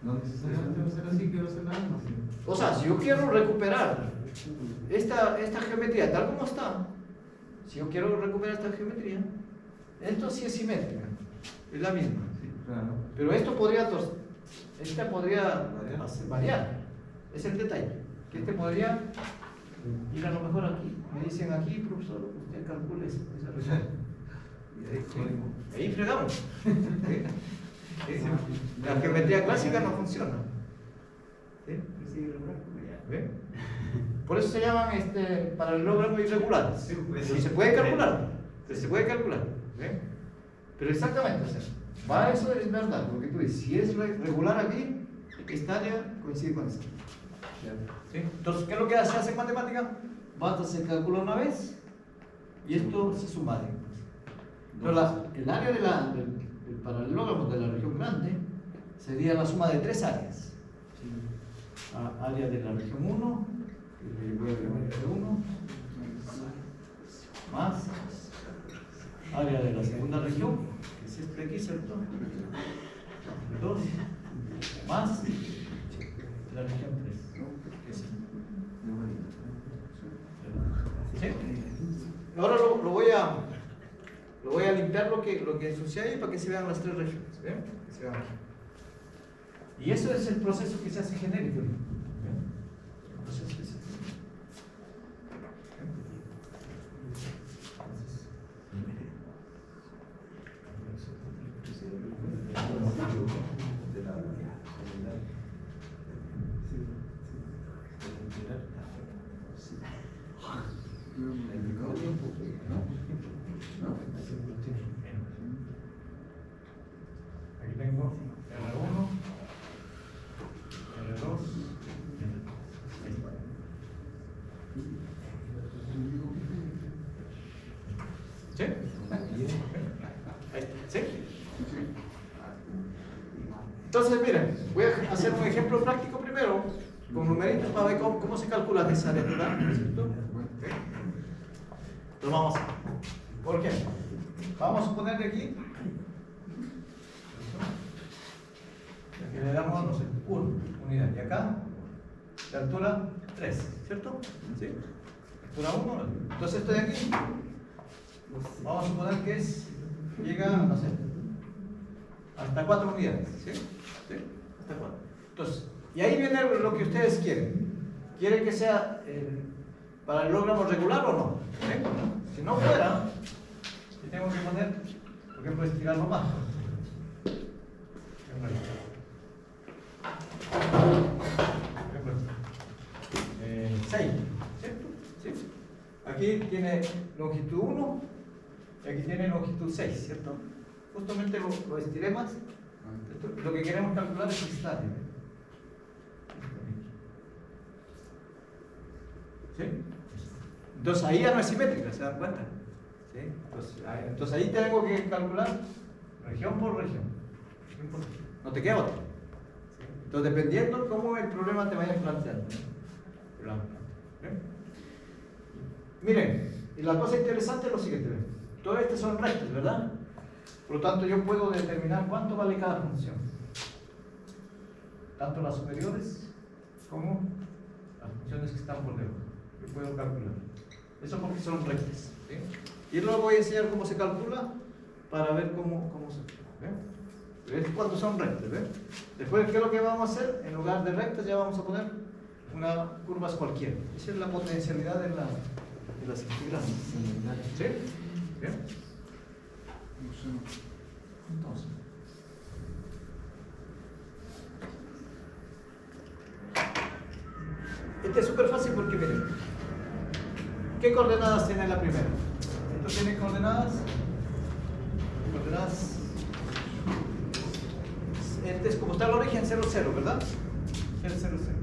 No necesariamente va a ser así que va a ser nada más. O sea, si yo quiero recuperar esta geometría tal como está, si yo quiero recuperar esta geometría, esto sí es simétrica, es la misma. ¿Sí? Claro. Pero esto podría, variar. Es el detalle. Que podría ir a lo mejor aquí. Me dicen aquí, profesor, usted calcule esa respuesta. Y ahí fregamos. ¿Sí? La geometría clásica no funciona. ¿Sí? ¿Ve? Por eso se llaman paralelogramos irregulares. Y se puede calcular. Se puede calcular. ¿Ve? Pero exactamente, o sea, va eso es verdad, porque tú dices, si es regular aquí, esta área coincide con esta. ¿Sí? Entonces, ¿qué es lo que se hace en matemática? Basta, se calcula una vez y esto se suma. Pero el área del paralelogramo de la región grande sería la suma de tres áreas. Área de la región 1, área de 1, más área de la segunda región, que es este aquí, ¿cierto? 2, más la región 3. ¿Sí? Ahora lo voy a limpiar lo que ensucié ahí para que se vean las tres regiones. ¿Ven? Que se vean aquí. Y eso es el proceso que se hace genérico. ¿Ven? El proceso que se hace genérico. Aquí tengo R1, R2, ¿sí? ¿Sí? Entonces, miren, voy a hacer un ejemplo práctico primero, con numeritos para ver cómo se calcula esa área total, ¿cierto? Entonces vamos a hacer. ¿Por qué? Vamos a suponer de aquí que le damos, no sé, 1 unidad, y acá de altura 3, ¿cierto? ¿Sí? Altura 1, entonces esto de aquí, vamos a suponer que llega, no sé, hasta 4 unidades, ¿sí? ¿Sí? Hasta 4. Entonces, y ahí viene lo que ustedes quieren. ¿Quieren que sea paralelogramo regular o no? ¿Sí? Si no fuera, yo tengo que poner, por ejemplo, estirarlo más. Por ejemplo, 6, ¿cierto? ¿Sí? Aquí tiene longitud 1 y aquí tiene longitud 6, ¿cierto? Justamente lo estiré más. Lo que queremos calcular es esta área. ¿Sí? Entonces ahí ya no es simétrica, ¿se dan cuenta? ¿Sí? Entonces ahí tengo que calcular región por región. No te queda otra. ¿Sí? Entonces dependiendo cómo el problema te vaya planteando. ¿Sí? Miren, y la cosa interesante es lo siguiente. Todas estas son rectas, ¿verdad? Por lo tanto yo puedo determinar cuánto vale cada función. Tanto las superiores como las funciones que están por debajo. Yo puedo calcular. Eso porque son rectas. ¿Sí? Y luego voy a enseñar cómo se calcula para ver cómo se calcula. ¿Ves cuánto son rectas? ¿Ves? Después, ¿qué es lo que vamos a hacer? En lugar de rectas ya vamos a poner una curvas cualquiera. Esa es la potencialidad de las integrales. ¿Sí? ¿Bien? Entonces, este es súper fácil porque miren, ¿qué coordenadas tiene la primera? Esto tiene coordenadas, este es como está el origen 0, 0, ¿verdad? 0, 0, 0.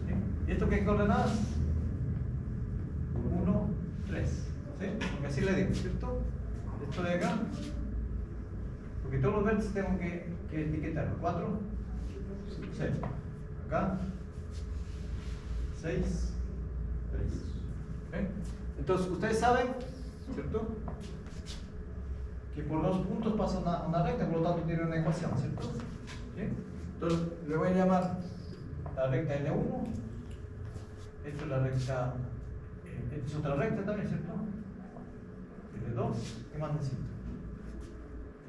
¿Sí? ¿Y esto qué coordenadas? 1, 3. ¿Sí? Porque así le digo, ¿cierto? Esto de acá, porque todos los vértices tengo que etiquetar. 4, 6. Acá, 6, 3. ¿Okay? Entonces, ustedes saben, ¿cierto? Que por 2 puntos pasa una recta, por lo tanto tiene una ecuación, ¿cierto? ¿Sí? Entonces le voy a llamar la recta L1. Esta es la recta, esta es otra recta también, ¿cierto? L2, ¿qué más necesito?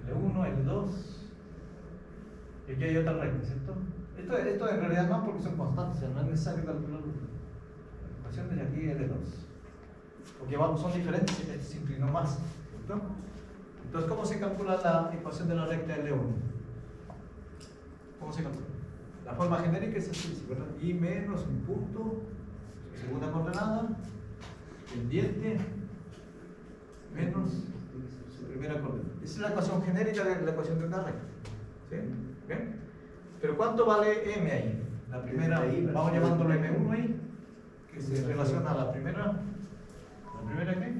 L1, L2, y aquí hay otra recta, ¿cierto? Esto en realidad no, porque son constantes, o sea, no es necesario calcularlo. La ecuación de aquí es L2, porque son diferentes, este se inclinó más, ¿cierto? Entonces, ¿cómo se calcula la ecuación de la recta L1? ¿Cómo se calcula? La forma genérica es así, ¿verdad? Y menos un punto, segunda coordenada, pendiente, menos primera coordenada. Esa es la ecuación genérica de la ecuación de una recta. ¿Sí? ¿Bien? Pero ¿cuánto vale m ahí? La primera, vamos llamándolo m1 ahí, que se relaciona a la primera. ¿La primera qué?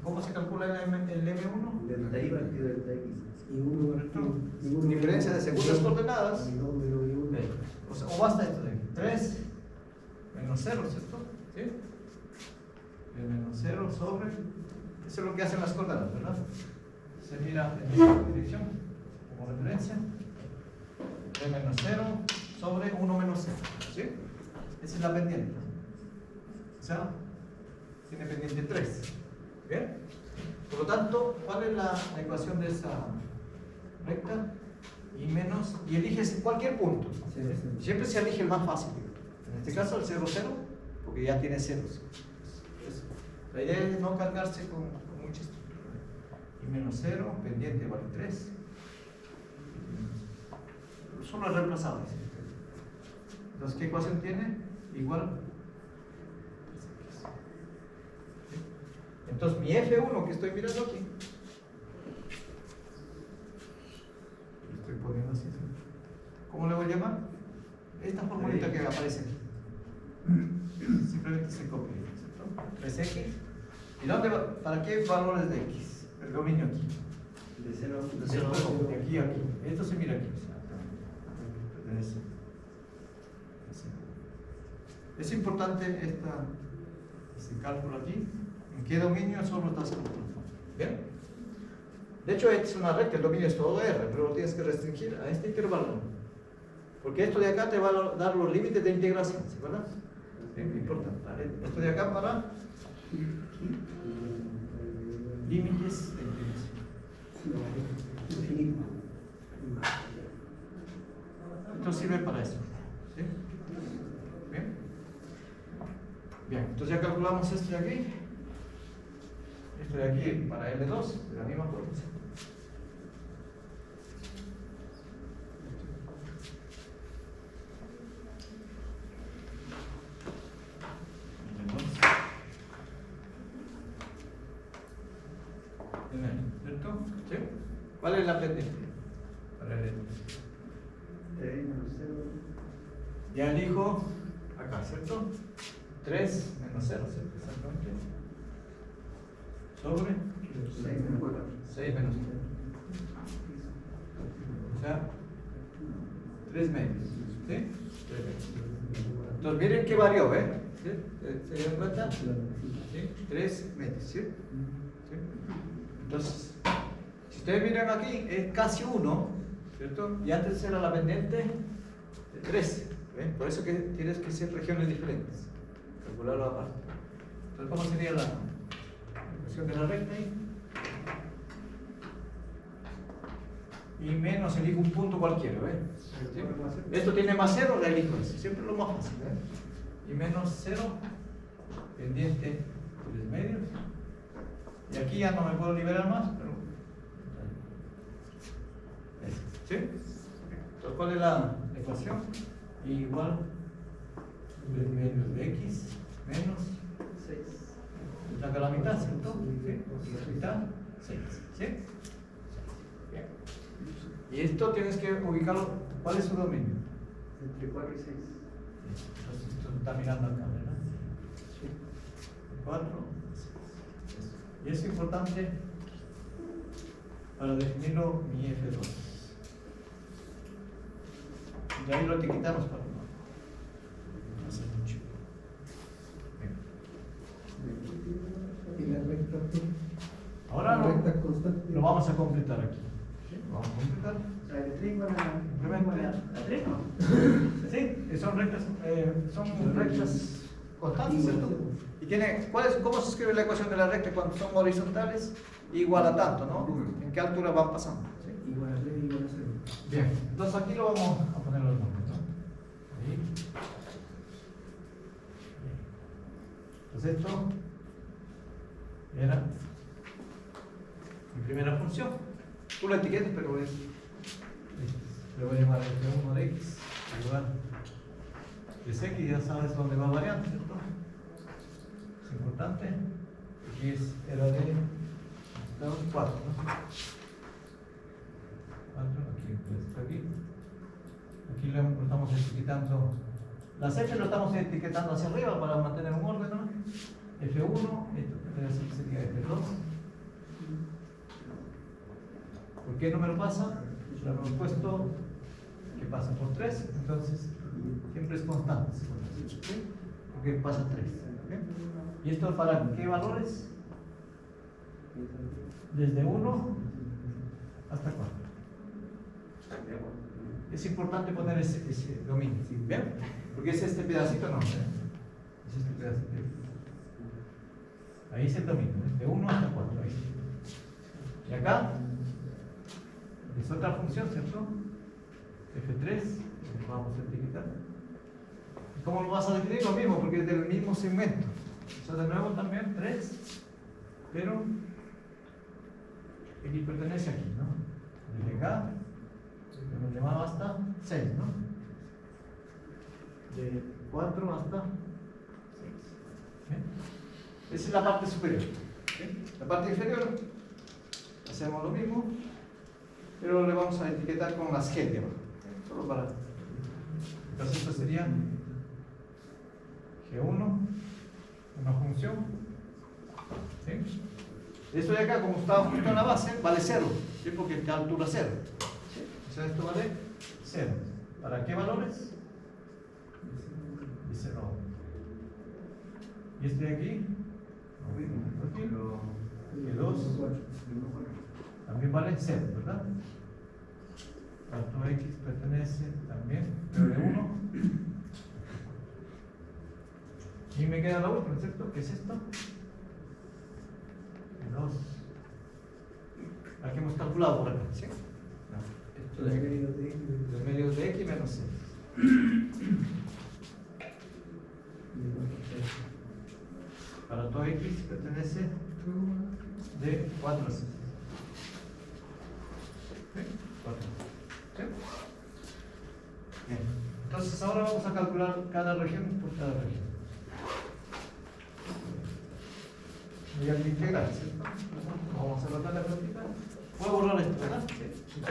¿Cómo se calcula el m1? Delta I partido delta X. Y uno partido. Diferencia de segundas coordenadas. Y dos menos y uno. O sea, o basta esto de 3 menos 0, ¿cierto? ¿Sí? El menos 0 sobre. Eso es lo que hacen las coordenadas, ¿verdad? Se mira en esta dirección como referencia. 3 menos 0 sobre 1 menos 0. ¿Sí? Esa es la pendiente. O sea, tiene pendiente 3. ¿Bien? Por lo tanto, ¿cuál es la ecuación de esa recta? Y menos, y eliges cualquier punto. Siempre se elige el más fácil. En este caso el 0, 0, porque ya tiene ceros. Entonces, la idea es no cargarse con mucha estructura. Y menos 0, pendiente vale 3. Solo es reemplazable. Entonces, ¿qué ecuación tiene? Igual. Entonces, mi F1 que estoy mirando aquí, estoy poniendo así, ¿cómo le voy a llamar? Esta formulita que aparece aquí. Simplemente se copia, ¿cierto? 3x. ¿Y dónde va? ¿Para qué valores de x? El dominio aquí. De 0 a De aquí a aquí. Esto se mira aquí. Es importante este cálculo aquí. ¿En qué dominio solo estás calculando? ¿Bien? De hecho, es una recta, el dominio es todo R, pero lo tienes que restringir a este intervalo. Porque esto de acá te va a dar los límites de integración, ¿sí? ¿Verdad? Es importante. Esto de acá para límites de integración. Esto sirve para eso. ¿Sí? ¿Bien? Bien, entonces ya calculamos esto de aquí. Esto de aquí para L2, de la misma forma. ¿Cierto? ¿Sí? ¿Cuál es la pendiente? Para L2. 3 menos 0. Ya elijo acá, ¿cierto? 3 menos 0, ¿cierto? Exactamente. Sobre 6 menos 4. 6 menos 1. O sea, 3 medios. ¿Sí? 3 medios. Entonces miren que varió, ¿eh? ¿Sí? ¿Se dieron cuenta? ¿Sí? 3 medios, ¿sí? ¿Sí? Entonces, si ustedes miran aquí, es casi 1, ¿cierto? Y antes era la pendiente de 13. ¿Ven? Por eso que tienes que ser regiones diferentes. Calcularlo aparte. Entonces, ¿cómo sería la ecuación de la recta ahí? Y menos elijo un punto cualquiera, ¿ves? ¿Sí? Esto tiene más 0, la elijo eso. Siempre lo más fácil, ¿ves? Y menos 0, pendiente 3 medios. Y aquí ya no me puedo liberar más, pero. ¿Sí? Entonces, ¿cuál es la ecuación? Igual 3 medios de x menos 6. Saca la mitad, ¿cierto? ¿Sí? La mitad, 6. ¿Sí? Bien. Y esto tienes que ubicarlo. ¿Cuál es su dominio? Entre 4 y 6. Entonces, esto está mirando acá, ¿verdad? 4, 6. Y es importante para definirlo mi F2. Y ahí lo etiquetamos para no hace mucho. Bien. Y la recta Ahora la recta constante. lo vamos a completar aquí. Vamos a completar. O sea, de 3 igual a Simplemente. 3, ¿no? Sí, son rectas constantes, ¿cierto? Y tiene, ¿cómo se escribe la ecuación de la recta cuando son horizontales? Igual a tanto, ¿no? ¿En qué altura van pasando? ¿Sí? Igual a 3, igual a 0. Bien, entonces aquí lo vamos a poner los nombres, ¿no? Ahí. Entonces esto era mi primera función. Tú la etiquetas, pero le voy a llamar f1 de x igual es x, ya sabes dónde va variando, ¿cierto? Es importante. Aquí era de 4, ¿no? 4, aquí, pues, aquí lo estamos etiquetando, las f lo estamos etiquetando hacia arriba para mantener un orden, ¿no? F1, esto sería F2. ¿Por qué no me lo pasa? Lo hemos puesto que pasa por 3, entonces siempre es constante, ¿sí? Porque pasa 3. ¿Okay? ¿Y esto para qué valores? Desde 1 hasta 4. Es importante poner ese dominio, ¿sí? ¿Bien? Porque es este pedacito, no, ¿eh? Es este pedacito. Ahí es el dominio, de 1 hasta 4. Ahí. Y acá es otra función, ¿cierto? F3, vamos a etiquetar. ¿Cómo lo vas a definir? Lo mismo, porque es del mismo segmento. O sea, de nuevo también 3, pero X pertenece aquí, ¿no? Desde acá, hemos llamado hasta 6, ¿no? De 4 hasta 6. ¿Okay? Esa es la parte superior. ¿Okay? La parte inferior, hacemos lo mismo, pero le vamos a etiquetar con las G de abajo. Solo para. Entonces, esto sería G1, una función. ¿Sí? Esto de acá, como estaba justo en la base, vale 0, ¿sí? Porque está a altura 0. ¿Sí? O sea, esto vale 0. ¿Para qué valores? De 0 a 1. Y este de aquí, y 2, también vale 0, ¿verdad? Tanto x pertenece también, pero de 1. Y me queda la última, ¿cierto? ¿Qué es esto? 2. Aquí hemos calculado por acá, ¿sí? Esto de medios de x. Los medios de x menos 6. Para todo x pertenece de 4 a 6. ¿Sí? 4. ¿Sí? Bien. Entonces ahora vamos a calcular cada región por cada región. Voy a integrar, ¿cierto? Vamos a anotar la práctica. Puedo borrar esto, ¿verdad? Sí.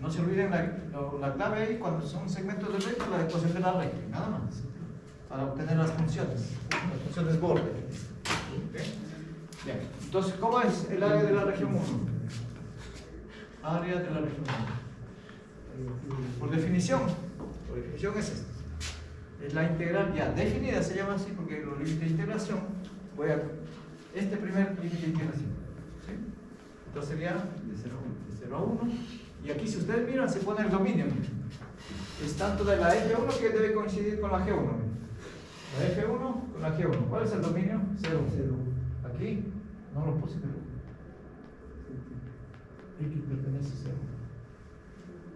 No se olviden la clave ahí cuando son segmentos de recta, la ecuación de la recta, nada más. Para obtener las funciones borde. ¿Okay? Bien. Entonces, ¿cómo es el área de la región 1? Área de la región 1. Por definición es esto. Es la integral ya definida, se llama así porque los límites de integración, voy a este primer límite de integración. ¿Sí? Entonces sería de 0 a 1. Y aquí, si ustedes miran, se pone el dominio. Es tanto de la F1 que debe coincidir con la G1. La F1 con la G1. ¿Cuál es el dominio? 0. Aquí no lo puse, pero X pertenece a 0.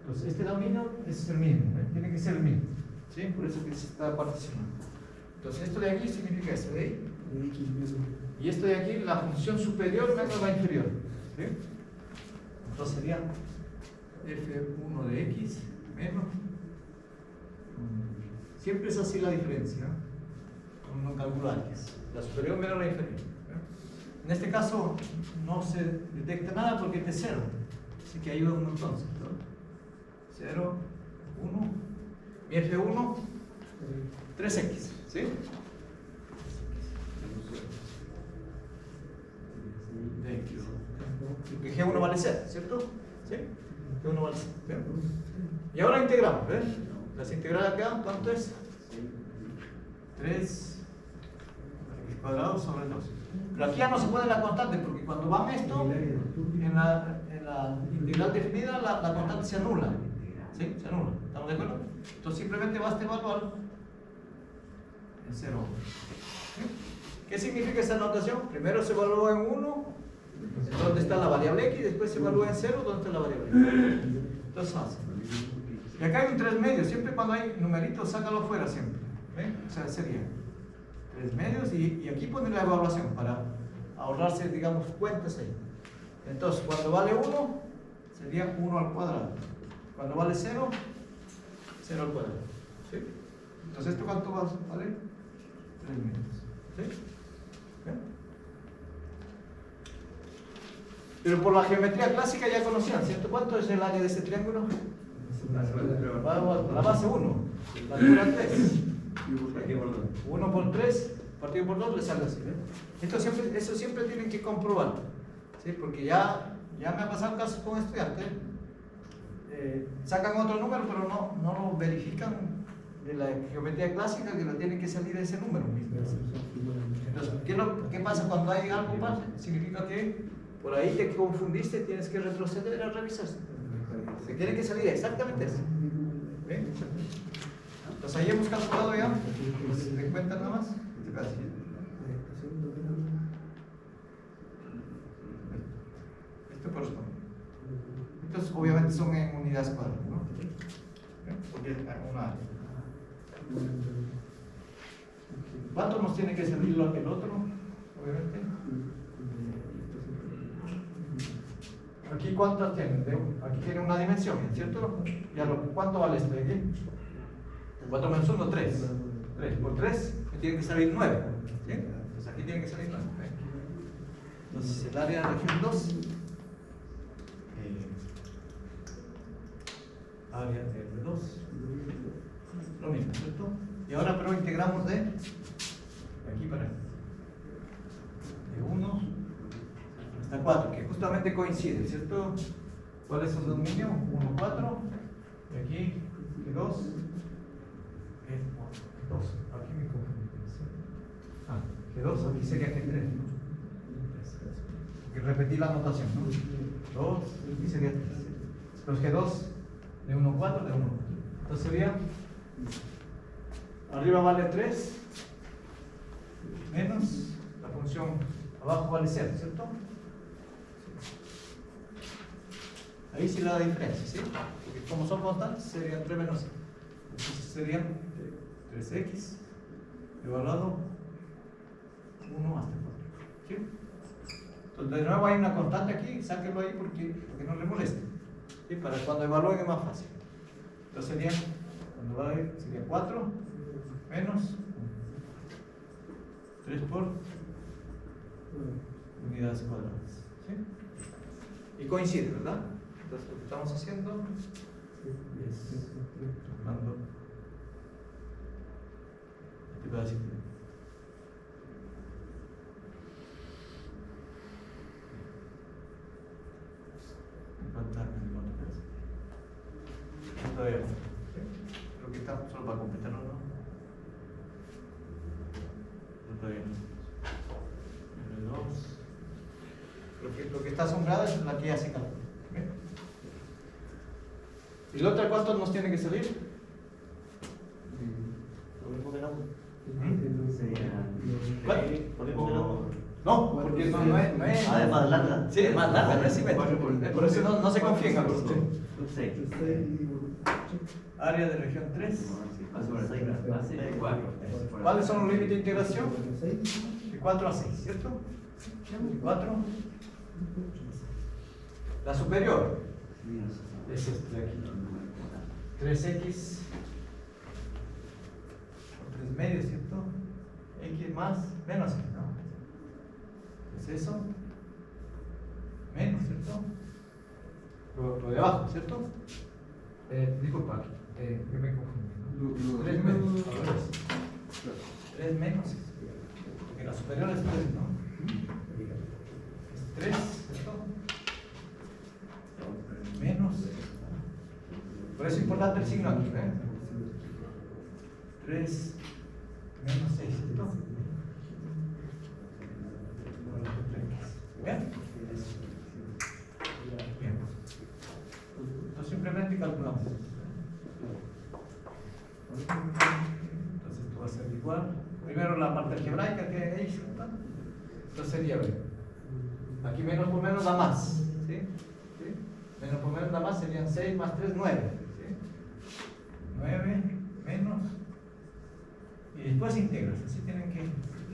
Entonces, este dominio es el mismo, ¿eh? Tiene que ser el mismo. ¿Sí? Por eso que se está particionando. Entonces, esto de aquí significa esto de ahí. Y esto de aquí, la función superior menos la inferior. ¿Sí? Entonces sería F1 de x menos. Siempre es así la diferencia. No calculo antes. La superior menos la inferior. En este caso no se detecta nada porque es de 0. Así que ayuda un montón. 0, 1. Mi F1, 3x. ¿Sí? De x. Porque G1 vale 0, ¿cierto? ¿Sí? G1 vale 0. ¿Bien? Y ahora integramos, ¿ven? Las integrales acá, ¿cuánto es? 3 x cuadrado sobre 2. Pero aquí ya no se puede la constante, porque cuando van esto, en la integral definida, la constante se anula. ¿Sí? Se anula. ¿Estamos de acuerdo? Entonces simplemente basta evaluar en 0. ¿Sí? ¿Qué significa esta notación? Primero se evalúa en 1, donde está la variable x, después se evalúa en 0, donde está la variable y. Entonces fácil. Y acá hay un 3 medios, siempre cuando hay numeritos, sácalo fuera siempre. ¿Ven? O sea, sería 3 medios y aquí poner la evaluación para ahorrarse, digamos, cuentas ahí. Entonces, cuando vale 1, sería 1 al cuadrado. Cuando vale 0, 0 al cuadrado. ¿Sí? Entonces, ¿esto cuánto vale? 3 medios. ¿Sí? ¿Ven? Pero por la geometría clásica ya conocían, ¿cierto? ¿Cuánto es el área de ese triángulo? La base 1, la altura 3. 1 por 3 partido por 2 le sale así. Eso siempre tienen que comprobar, ¿sí? Porque ya me ha pasado casos con estudiantes, sacan otro número pero no lo verifican de la geometría clásica, que lo tienen que salir de ese número mismo. Entonces, ¿qué pasa cuando hay algo más? Significa que por ahí te confundiste, tienes que retroceder a revisar. Se tiene que salir exactamente eso. ¿Ven? Entonces ahí hemos calculado ya, ¿se den cuenta nada más? Esto corresponde. Estos obviamente son en unidades cuadradas, ¿no? Porque es una área. ¿Cuánto nos tiene que salir el otro? Obviamente. Aquí cuántas tienen, aquí tiene una dimensión, ¿cierto? ¿Cuánto vale esto de aquí? 4 menos 1, 3. 3 por 3 me tiene que salir 9. ¿Sí? Entonces aquí tiene que salir 9. Entonces el área de región 2, área de 2, lo mismo, ¿cierto? Y ahora pero integramos de aquí para aquí. De 1 hasta 4, que justamente coincide, ¿cierto? ¿Cuáles son los mínimos? 1, 4, y aquí, de 2, 2, aquí me confundí. G2, aquí sería G3. Porque repetí la notación, ¿no? 2, aquí sería 3. Los G2, de 1, 4, de 1. Entonces sería, arriba vale 3, menos la función abajo vale 0, ¿cierto? Ahí sí la diferencia, ¿sí? Porque como son constantes, serían 3 menos 5. Entonces serían 3x evaluado 1 hasta 4. ¿Sí? Entonces, de nuevo hay una constante aquí, sáquenlo ahí porque no le moleste. ¿Sí? Para cuando evalúen es más fácil. Entonces sería, cuando va a ir, sería 4 menos 3 por unidades cuadradas. ¿Sí? Y coincide, ¿verdad? Entonces lo que estamos haciendo es tomando este pedacito. Todavía no. Creo que está solo para completarlo, ¿no? Todavía no. Lo que está asombrado es la que ya se calcula. ¿Y la otra cuánto nos tiene que salir? No, porque no es. Ah, es más larga. Sí, es más larga, no es simétrica. Por eso no se confíen. Área de región 3. ¿Cuáles son los límites de integración? De 4 a 6, ¿cierto? De 4. La superior es este de aquí. 3x por 3 medios, ¿cierto? X más, menos x, ¿no? Es eso. Menos, ¿cierto? Lo de abajo, ¿cierto? Disculpa, yo me confundí, ¿no? 3 menos, 3 menos, porque la superior es 3, ¿no? Es 3, ¿cierto? Menos. Por eso es importante el signo aquí, ¿eh? 3 menos 6, ¿cierto? ¿Bien? Bien. Entonces simplemente calculamos. Entonces esto va a ser igual. Primero la parte algebraica que hay, ¿cierto? Entonces sería, ¿ve? Aquí menos por menos da más. ¿Sí? ¿Sí? Menos por menos da más, serían 6 más 3, 9. ¿Sí? 9 menos. Y después integras, así tienen que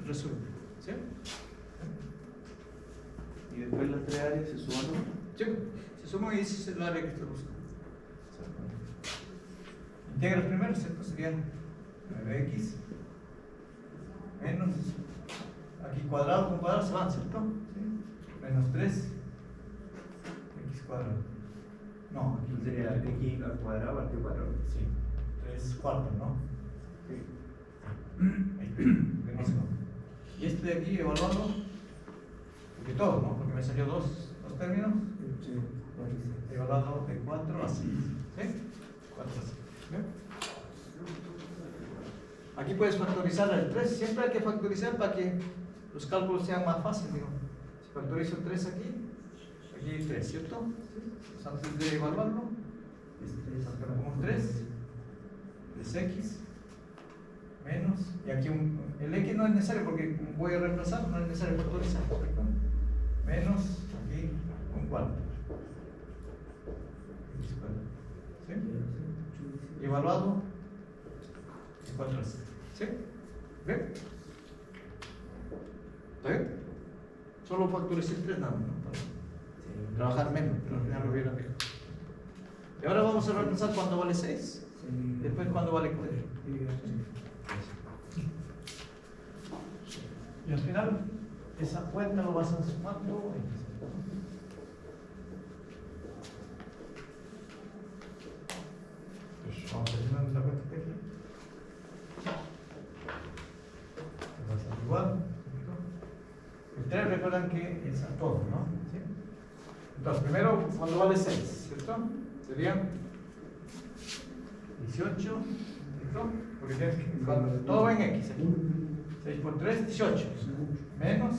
resolver. ¿Sí? Y después las tres áreas se suman. Sí, se suma y ese es el área que estoy buscando. Integras primero, ¿cierto? Sería 9x menos, aquí cuadrado con cuadrado se van, ¿cierto? ¿Sí? Menos 3 x cuadrado. No, aquí Sería x al cuadrado partido 4. sí, 3 cuartos, ¿no? Sí. Ahí, y este de aquí evaluando, porque todo, ¿no? Porque me salió dos términos, evaluado de 4 a 6. ¿Sí? 4 a 6. ¿Bien? Aquí puedes factorizar el 3, siempre hay que factorizar para que los cálculos sean más fáciles. Digo. Si factorizo el 3 aquí 3, ¿cierto? Pues antes de evaluarlo, como 3 es x menos, y aquí el x no es necesario porque voy a reemplazar, no es necesario factorizar, ¿cierto? Menos aquí un cuarto. ¿Sí? Y evaluado es 4 a 6. ¿Sí? ¿Ven? ¿Está bien? Solo factoricé 3 nada más, ¿no? Para trabajar menos, pero al final lo vieron mejor. Y ahora vamos a reemplazar cuando vale 6, después cuando vale 4. Y al final, esa cuenta lo vas a sumando. Pues vamos a terminar la cuenta de aquí. Va a ser igual. El 3 recuerdan que es a todo, ¿no? ¿Sí? Entonces, primero, cuando vale 6, ¿cierto? Sería 18, ¿cierto? Porque tienes que, todo va en X. 6 por 3, 18. Menos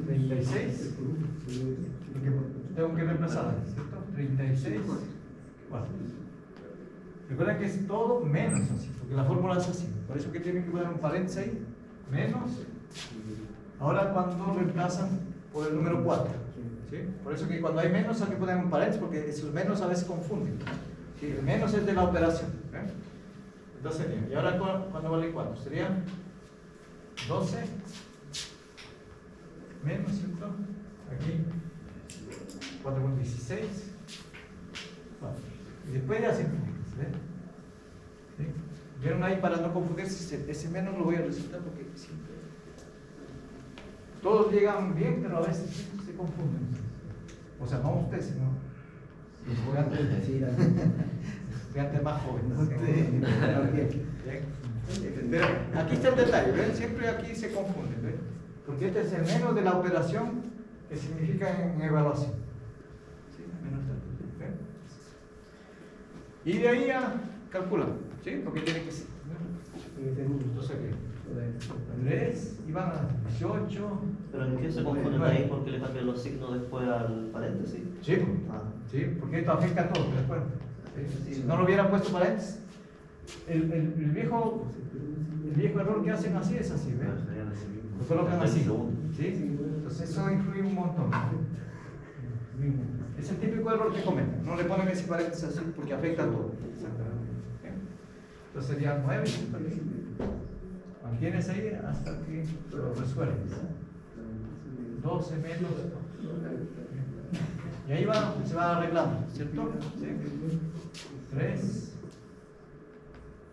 36. Tengo que reemplazar, ¿cierto? 36. 4. Recuerden que es todo menos así, porque la fórmula es así. Por eso que tienen que poner un paréntesis ahí. Menos. Ahora cuando reemplazan por el número 4. ¿Sí? Por eso que cuando hay menos hay que poner un paréntesis, porque esos menos a veces confunden. ¿Sí? El menos es de la operación. ¿Eh? Entonces sería, y ahora cuando vale 4, sería 12 menos, ¿cierto? Aquí 4 con 16. 4. Y después ya se ¿sí? ¿Vieron ahí para no confundirse? Ese menos lo voy a resaltar porque siempre todos llegan bien, pero a veces se confunden. O sea, no ustedes, sino los estudiantes más jóvenes. Pero aquí está el detalle, ¿ven? Siempre aquí se confunden, ¿ven? Porque este es el menos de la operación que significa en evaluación. ¿Sí? Menos del, ¿ven? Y de ahí ya calculan, ¿sí? Porque tiene que ser. Entonces, ¿qué? 3 y van a 18. ¿Pero en qué se confunden ahí? ¿Porque le cambian los signos después al paréntesis? Sí, Ah. sí, porque esto afecta a todos, ¿te acuerdas? Si no lo hubieran puesto paréntesis, el viejo error que hacen así es así, ¿ves? Lo colocan así, ¿sí? Entonces eso influye un montón. Es el típico error que cometen, no le ponen ese paréntesis así porque afecta a todo. Entonces sería 9, mantienes ahí hasta que lo resuelves. 12 menos. Y ahí se va arreglando, ¿cierto? ¿Sí? 3,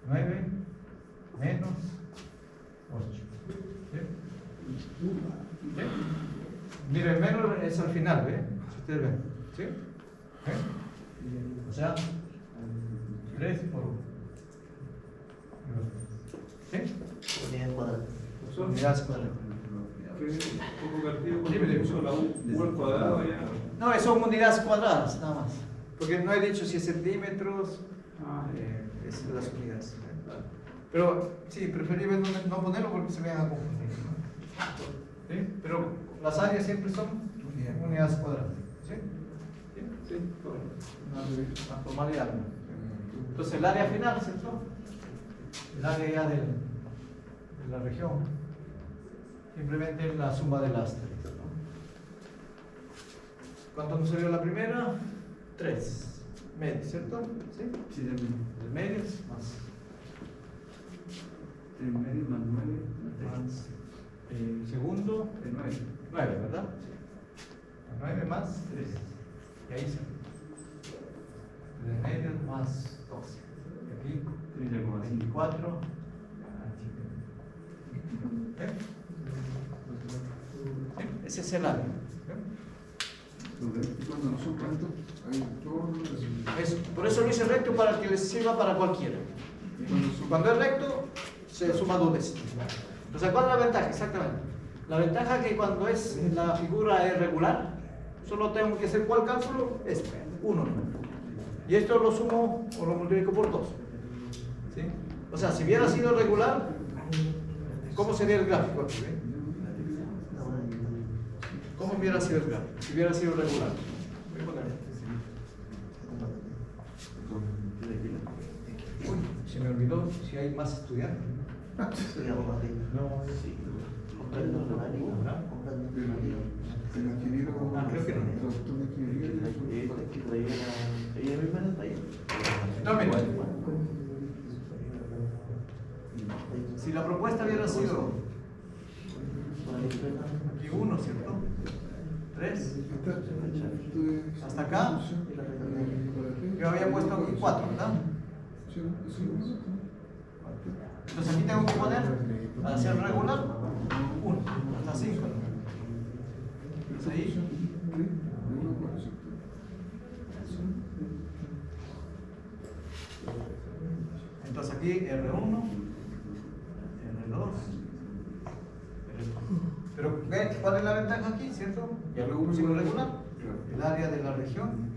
9, menos 8. ¿Sí? ¿Sí? Miren, menos es al final, ¿ve? Si ustedes ven. ¿Sí? ¿Ve? O sea, 3 por 1. ¿Sí? Unidades cuadradas. Unidades cuadradas. No, son unidades cuadradas, nada más. Porque no he dicho si es centímetros, es las unidades. Pero sí, preferible no ponerlo porque se me van a confundir. ¿Sí? Pero las áreas siempre son unidades cuadradas. ¿Sí? Sí, Una formalidad. Entonces el área final, ¿cierto? El área ya de la región, simplemente es la suma de las tres. ¿No? ¿Cuánto nos salió la primera? 3 medios, ¿cierto? ¿Sí? Sí, también. El medio es más 3 medios más 9. más el segundo, 9. 9, ¿verdad? 9 más 3. Y ahí se 3 medios más 12. Y aquí 30,5. 24. ¿Eh? Ese es el área. Y cuando no son rectos, hay todo. Por eso lo hice recto para que les sirva para cualquiera. Cuando es recto, se suma 2 veces. Entonces, ¿cuál es la ventaja? Exactamente. La ventaja es que cuando la figura es regular, solo tengo que hacer ¿cuál cálculo? 1. Y esto lo sumo o lo multiplico por 2. ¿Sí? O sea, si hubiera sido regular, ¿cómo sería el gráfico aquí? ¿Cómo hubiera sido el gráfico? Si hubiera sido regular. Voy a poner. Uy, se me olvidó si hay más estudiantes. No, sí. El ingeniero. Creo que no. El doctor de ingeniería. Ella misma en el taller. No, mira. Si la propuesta hubiera sido aquí 1, ¿cierto? 3. Hasta acá. Yo había puesto aquí 4, ¿verdad? Entonces aquí tengo que poner, para ser regular, 1, hasta 5. Entonces ahí, entonces aquí R1, R2, pero ¿ves cuál es la ventaja aquí, cierto? Ya lo pusimos regular, el área de la región.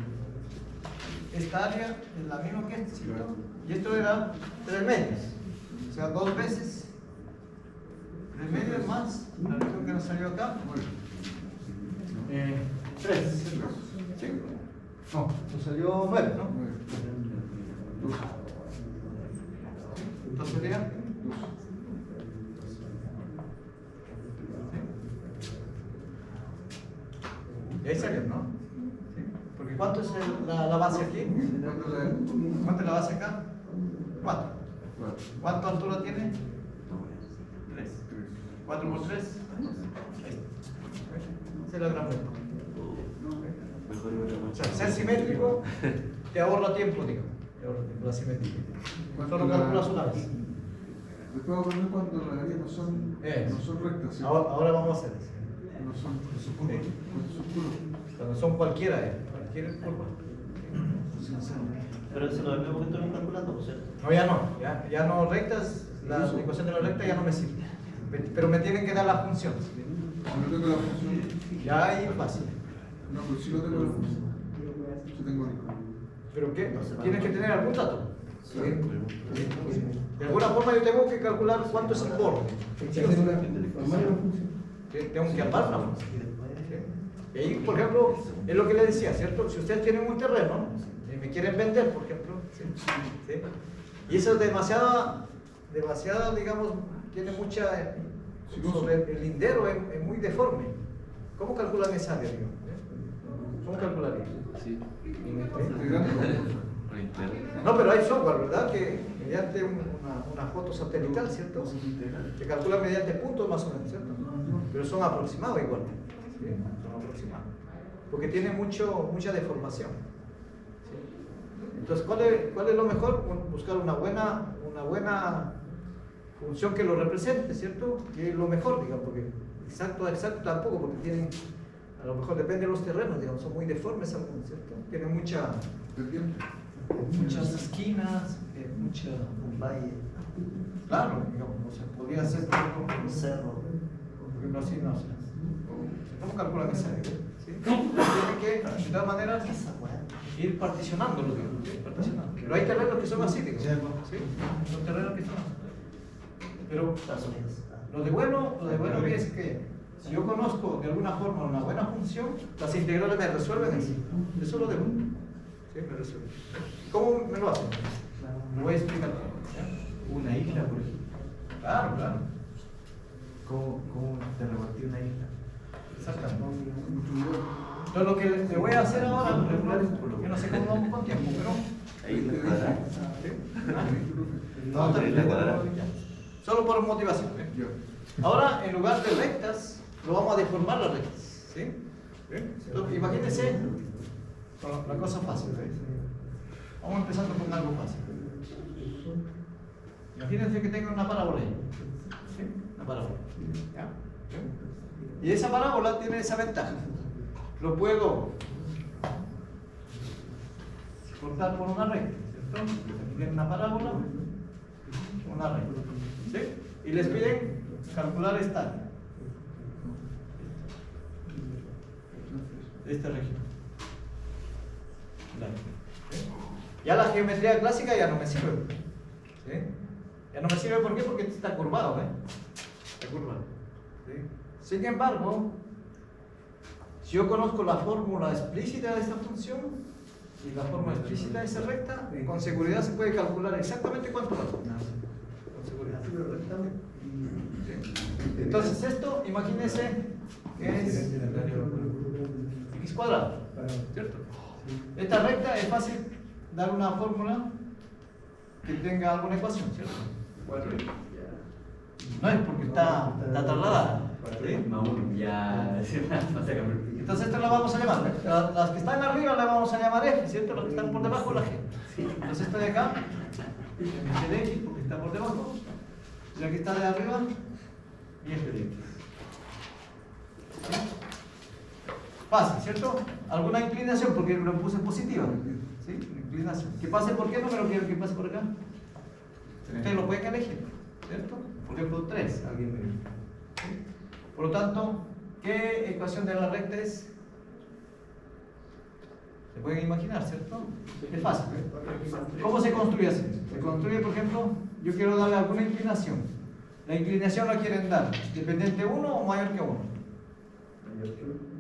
Esta área es la misma que esta, ¿cierto? Y esto era 3 medios, o sea, 2 veces 3 medios más la región que nos salió acá. 3. ¿Sí? No, nos salió 9, ¿no? Entonces sería. Y ahí salió, ¿no? ¿Sí? Porque ¿cuánto es la base aquí? ¿Cuánto es la base acá? 4. ¿Cuánta altura tiene? 3. 4 por 3. Ahí está. Esa es la gran ventaja. O sea, ser simétrico te ahorra tiempo, digamos. Te ahorra tiempo la simetría. Solo calculas una vez. Después vamos a ver cuando las áreas no son rectas. ¿sí? Ahora vamos a hacer eso. No son curvas. Cuando son cualquiera curva. Pero eso no es lo mismo que estoy calculando, ¿no es cierto? No, ya no. Ya no rectas, la ecuación de la recta ya no me sirve. Pero me tienen que dar la función. Si no tengo la función. Ya ahí es fácil. No, pero si no tengo la función. Si tengo la. ¿Pero qué? Tienes que tener algún dato. De alguna forma yo tengo que calcular cuánto es el borde. Tengo que armar una función. Y ahí, por ejemplo, es lo que le decía, ¿cierto? Si ustedes tienen un terreno y me quieren vender, por ejemplo, ¿sí? Y eso es demasiada, digamos, tiene mucha. Sobre el lindero es muy deforme. ¿Cómo calculan esa área, digamos? ¿Cómo calcularían? Sí. No, pero hay software, ¿verdad? Que mediante una foto satelital, ¿cierto? Que calcula mediante puntos más o menos, ¿cierto? Pero son aproximados igual. ¿Sí? Son aproximados. Porque tiene mucha deformación. ¿Sí? Entonces, ¿cuál es lo mejor? Buscar una buena función que lo represente, ¿cierto? Que es lo mejor, digamos, porque exacto tampoco, porque tienen, a lo mejor depende de los terrenos, digamos, son muy deformes algunos, ¿cierto? Tienen muchas esquinas, Un valle, claro, digamos, o sea, podría ser un cerro. no, así no, ¿cómo calculan esa área? ¿Sí? Tienen que, de todas maneras, ir particionándolo, digamos, ¿sí? Particionando. Pero hay terrenos que son así, digamos, ¿sí? Son terrenos que son así. Pero Estados Unidos. lo de bueno es que Si yo conozco de alguna forma una buena función, las integrales me resuelven eso. Eso lo debo. Sí, me resuelve. ¿Cómo me lo hacen? Lo voy a explicar. ¿Ya? Una isla, por ejemplo. Claro, claro. ¿Cómo te repartí una isla? Exactamente. Entonces lo que le voy a hacer ahora, yo no sé cómo vamos con tiempo, pero... Ahí la cuadrada. No, Ahí la cuadrada. solo por motivación. ¿Eh? Ahora, en lugar de rectas, lo vamos a deformar las rectas. ¿Sí? Entonces, imagínense la cosa fácil. ¿Eh? Vamos empezando con algo fácil. Imagínense que tengo una parábola ahí. ¿Sí? Una parábola. ¿Ya? ¿Sí? Y esa parábola tiene esa ventaja. Lo puedo cortar por una recta, ¿cierto? Aquí tiene una parábola, una recta. ¿Sí? Y les piden calcular esta área. Esta región. ¿Sí? Ya la geometría clásica ya no me sirve. ¿Sí? Ya no me sirve, ¿por qué? Porque está curvado, ¿eh? Está curvado. ¿Sí? Sin embargo, si yo conozco la fórmula explícita de esta función y la fórmula explícita de esa recta, con seguridad se puede calcular exactamente cuánto vale. Con seguridad. ¿Sí? Entonces esto, imagínense que es x cuadrado, ¿cierto? Esta recta es fácil dar una fórmula que tenga alguna ecuación, ¿cierto? No es porque está trasladada. ¿Sí? Entonces esto la vamos a llamar, ¿eh? Las que están arriba la vamos a llamar F, ¿cierto? Las que están por debajo la G. Entonces esta de acá, es de X porque está por debajo, y la que está de arriba, y F de X. ¿Sí? Fácil, ¿cierto? ¿Alguna inclinación? Porque lo puse positiva. ¿Sí? Inclinación. ¿Que pase por qué número quiero que pase por acá? Ustedes lo pueden elegir, ¿cierto? Por ejemplo, 3, alguien me dijo. ¿Sí? Por lo tanto, ¿qué ecuación de la recta es? Se pueden imaginar, ¿cierto? Es fácil. ¿Eh? ¿Cómo se construye así? Se construye, por ejemplo, yo quiero darle alguna inclinación. La inclinación la quieren dar dependiente 1 o mayor que 1.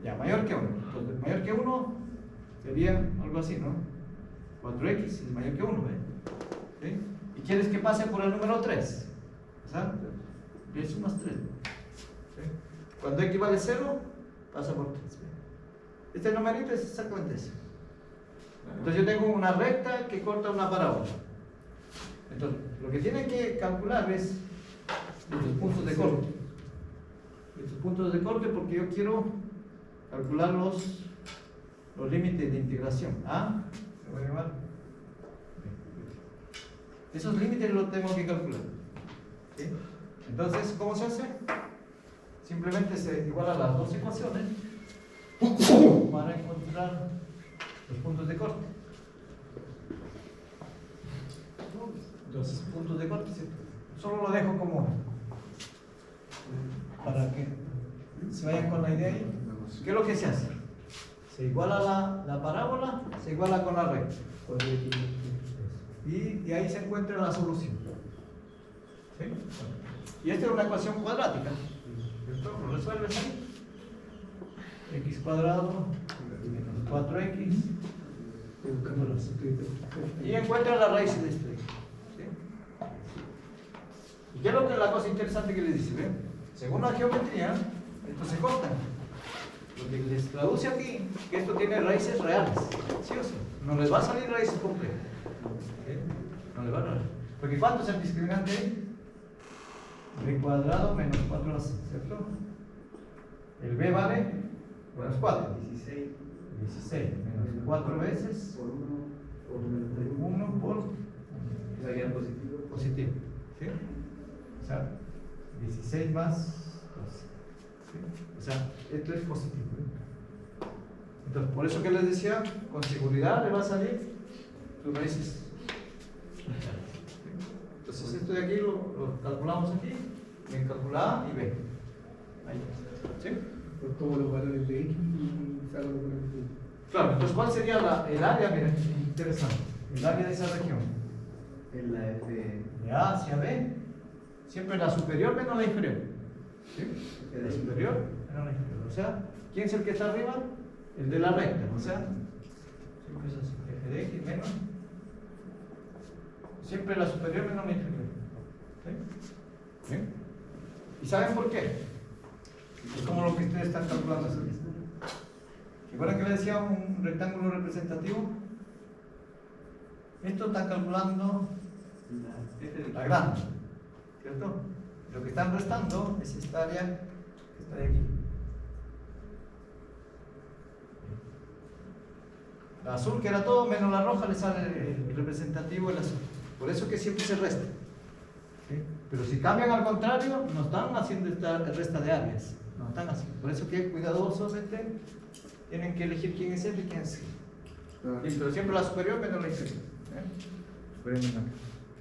Ya, mayor que 1. Entonces, mayor que 1 sería algo así, ¿no? 4x es mayor que 1, ¿eh? ¿Sí? Y quieres que pase por el número 3. ¿Exacto? Y eso más 3. ¿Sí? Cuando x vale 0, pasa por 3. Este numerito es exactamente eso. Entonces yo tengo una recta que corta una parábola. Entonces, lo que tienen que calcular es estos puntos de corte. Estos puntos de corte porque yo quiero calcular los límites de integración. ¿Ah? ¿Se voy a llamar? Esos límites los tengo que calcular. ¿Sí? Entonces, ¿cómo se hace? Simplemente se igualan las dos ecuaciones para encontrar los puntos de corte. Entonces, puntos de corte, ¿sí? Solo lo dejo como para que se vayan con la idea ahí. ¿Qué es lo que se hace? Se iguala la parábola, se iguala con la recta. Y ahí se encuentra la solución. ¿Sí? Y esta es una ecuación cuadrática. ¿Cierto? Lo resuelves ahí. X cuadrado menos 4x. Y encuentra la raíz de esto. ¿Sí? ¿Y qué es lo que es la cosa interesante que les dice? ¿Ven? Según la geometría, esto se corta. Lo que les traduce aquí, que esto tiene raíces reales. ¿Sí o sí? No les va a salir raíces completas. ¿Sí? No les va a salir. Porque ¿cuánto es el discriminante ahí? B cuadrado menos 4ac, ¿cierto? El B vale menos 4. 16 menos 4 veces por 1 por positivo. ¿Sí? O sea, 16 más 12. ¿Sí? O sea, esto es positivo. ¿Eh? Entonces, por eso que les decía, con seguridad le va a salir sus raíces. Entonces, esto de aquí lo calculamos aquí, bien calculado A y B. Ahí. ¿Sí? Pues tomo los valores de X y saco los valores de Y. Claro, entonces, ¿cuál sería el área? Miren, interesante. El área de esa región. En la F. De A hacia B, siempre la superior menos la inferior. ¿Sí? La superior menos a la izquierda. O sea, ¿quién es el que está arriba? El de la recta. O sea, siempre es así. F de X menos. Siempre la superior menos la inferior. ¿Sí? ¿Bien? ¿Y saben por qué? Es como lo que ustedes están calculando. ¿Recuerdan que les decía un rectángulo representativo? Esto está calculando la grande, ¿cierto? Lo que están restando es esta área que está de aquí. La azul, que era todo, menos la roja, le sale el representativo el azul. Por eso que siempre se resta. ¿Sí? Pero si cambian al contrario, no están haciendo esta resta de áreas. No están haciendo. Por eso que cuidadosamente tienen que elegir quién es F y quién es G. Sí, pero siempre la superior menos la inferior.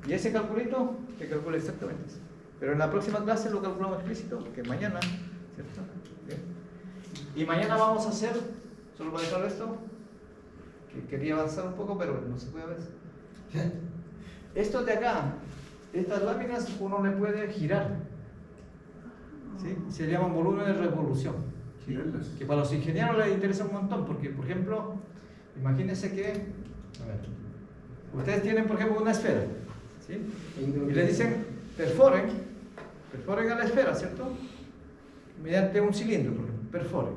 Y ese calculito se calcula exactamente eso. Pero en la próxima clase lo calculamos explícito, que mañana, ¿cierto? Bien. Y mañana vamos a hacer, solo para dejar esto, que quería avanzar un poco, pero no se puede ver. Esto de acá, estas láminas uno le puede girar. ¿Sí? Se llaman volumen de revolución. ¿Sí? Que para los ingenieros les interesa un montón, porque, por ejemplo, imagínense que, a ver, ustedes tienen, por ejemplo, una esfera, ¿sí? Y le dicen, perforen a la esfera, ¿cierto? Mediante un cilindro, por ejemplo, perforen.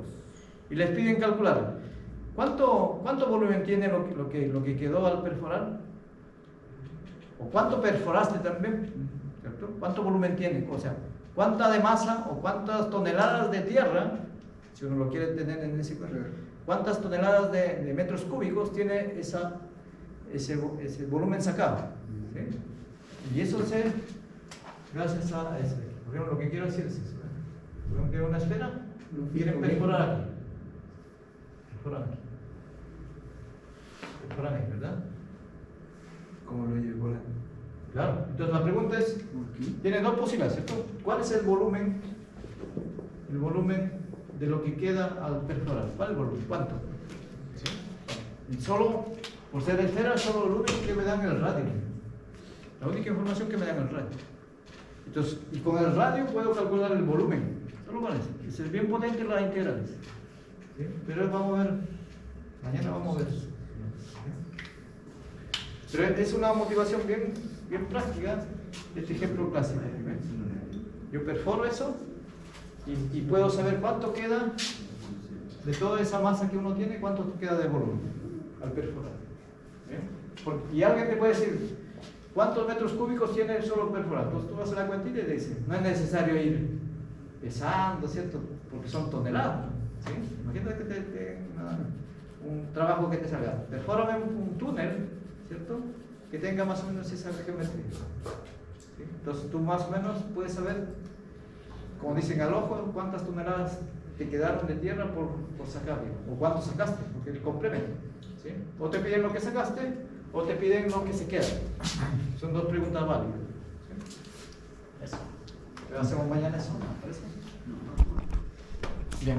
Y les piden calcular, ¿cuánto volumen tiene lo que quedó al perforar? ¿O cuánto perforaste también? ¿Cierto? ¿Cuánto volumen tiene? O sea, ¿cuánta de masa o cuántas toneladas de tierra, si uno lo quiere tener en ese cuadro, cuántas toneladas de metros cúbicos tiene ese volumen sacado? ¿Sí? Y eso se, gracias a ese. Por ejemplo, lo que quiero decir es eso. Por ejemplo, quiero una esfera, quieren perforar aquí. Perforar aquí. Perforar aquí, ¿verdad? ¿Cómo lo llevo? Claro. Entonces la pregunta es, tiene dos posibilidades, ¿cierto? ¿Cuál es el volumen? El volumen de lo que queda al perforar. ¿Cuál es el volumen? ¿Cuánto? ¿Sí? Y solo, por ser esfera, solo lo único que me dan el radio. La única información que me dan el radio. Entonces, y con el radio puedo calcular el volumen. Solo con eso. Es bien potente las integrales. ¿Sí? Pero vamos a ver, mañana vamos a ver eso. Pero es una motivación bien práctica, este ejemplo clásico. Yo perforo eso y puedo saber cuánto queda de toda esa masa que uno tiene, cuánto queda de volumen al perforar. Y alguien te puede decir, ¿cuántos metros cúbicos tiene solo perforar? Entonces tú vas a la cuentita y te dice, no es necesario ir pesando, ¿cierto? Porque son toneladas. ¿Sí? Imagínate que un trabajo que te salga, perfórame un túnel, ¿cierto? Que tenga más o menos esa geometría. ¿Sí? Entonces tú más o menos puedes saber, como dicen al ojo, cuántas toneladas te quedaron de tierra por sacar, o cuánto sacaste, porque el complemento. ¿Sí? O te piden lo que sacaste, o te piden lo que se queda. Son dos preguntas válidas. ¿Sí? Eso. Pero hacemos mañana eso, ¿me parece? Bien.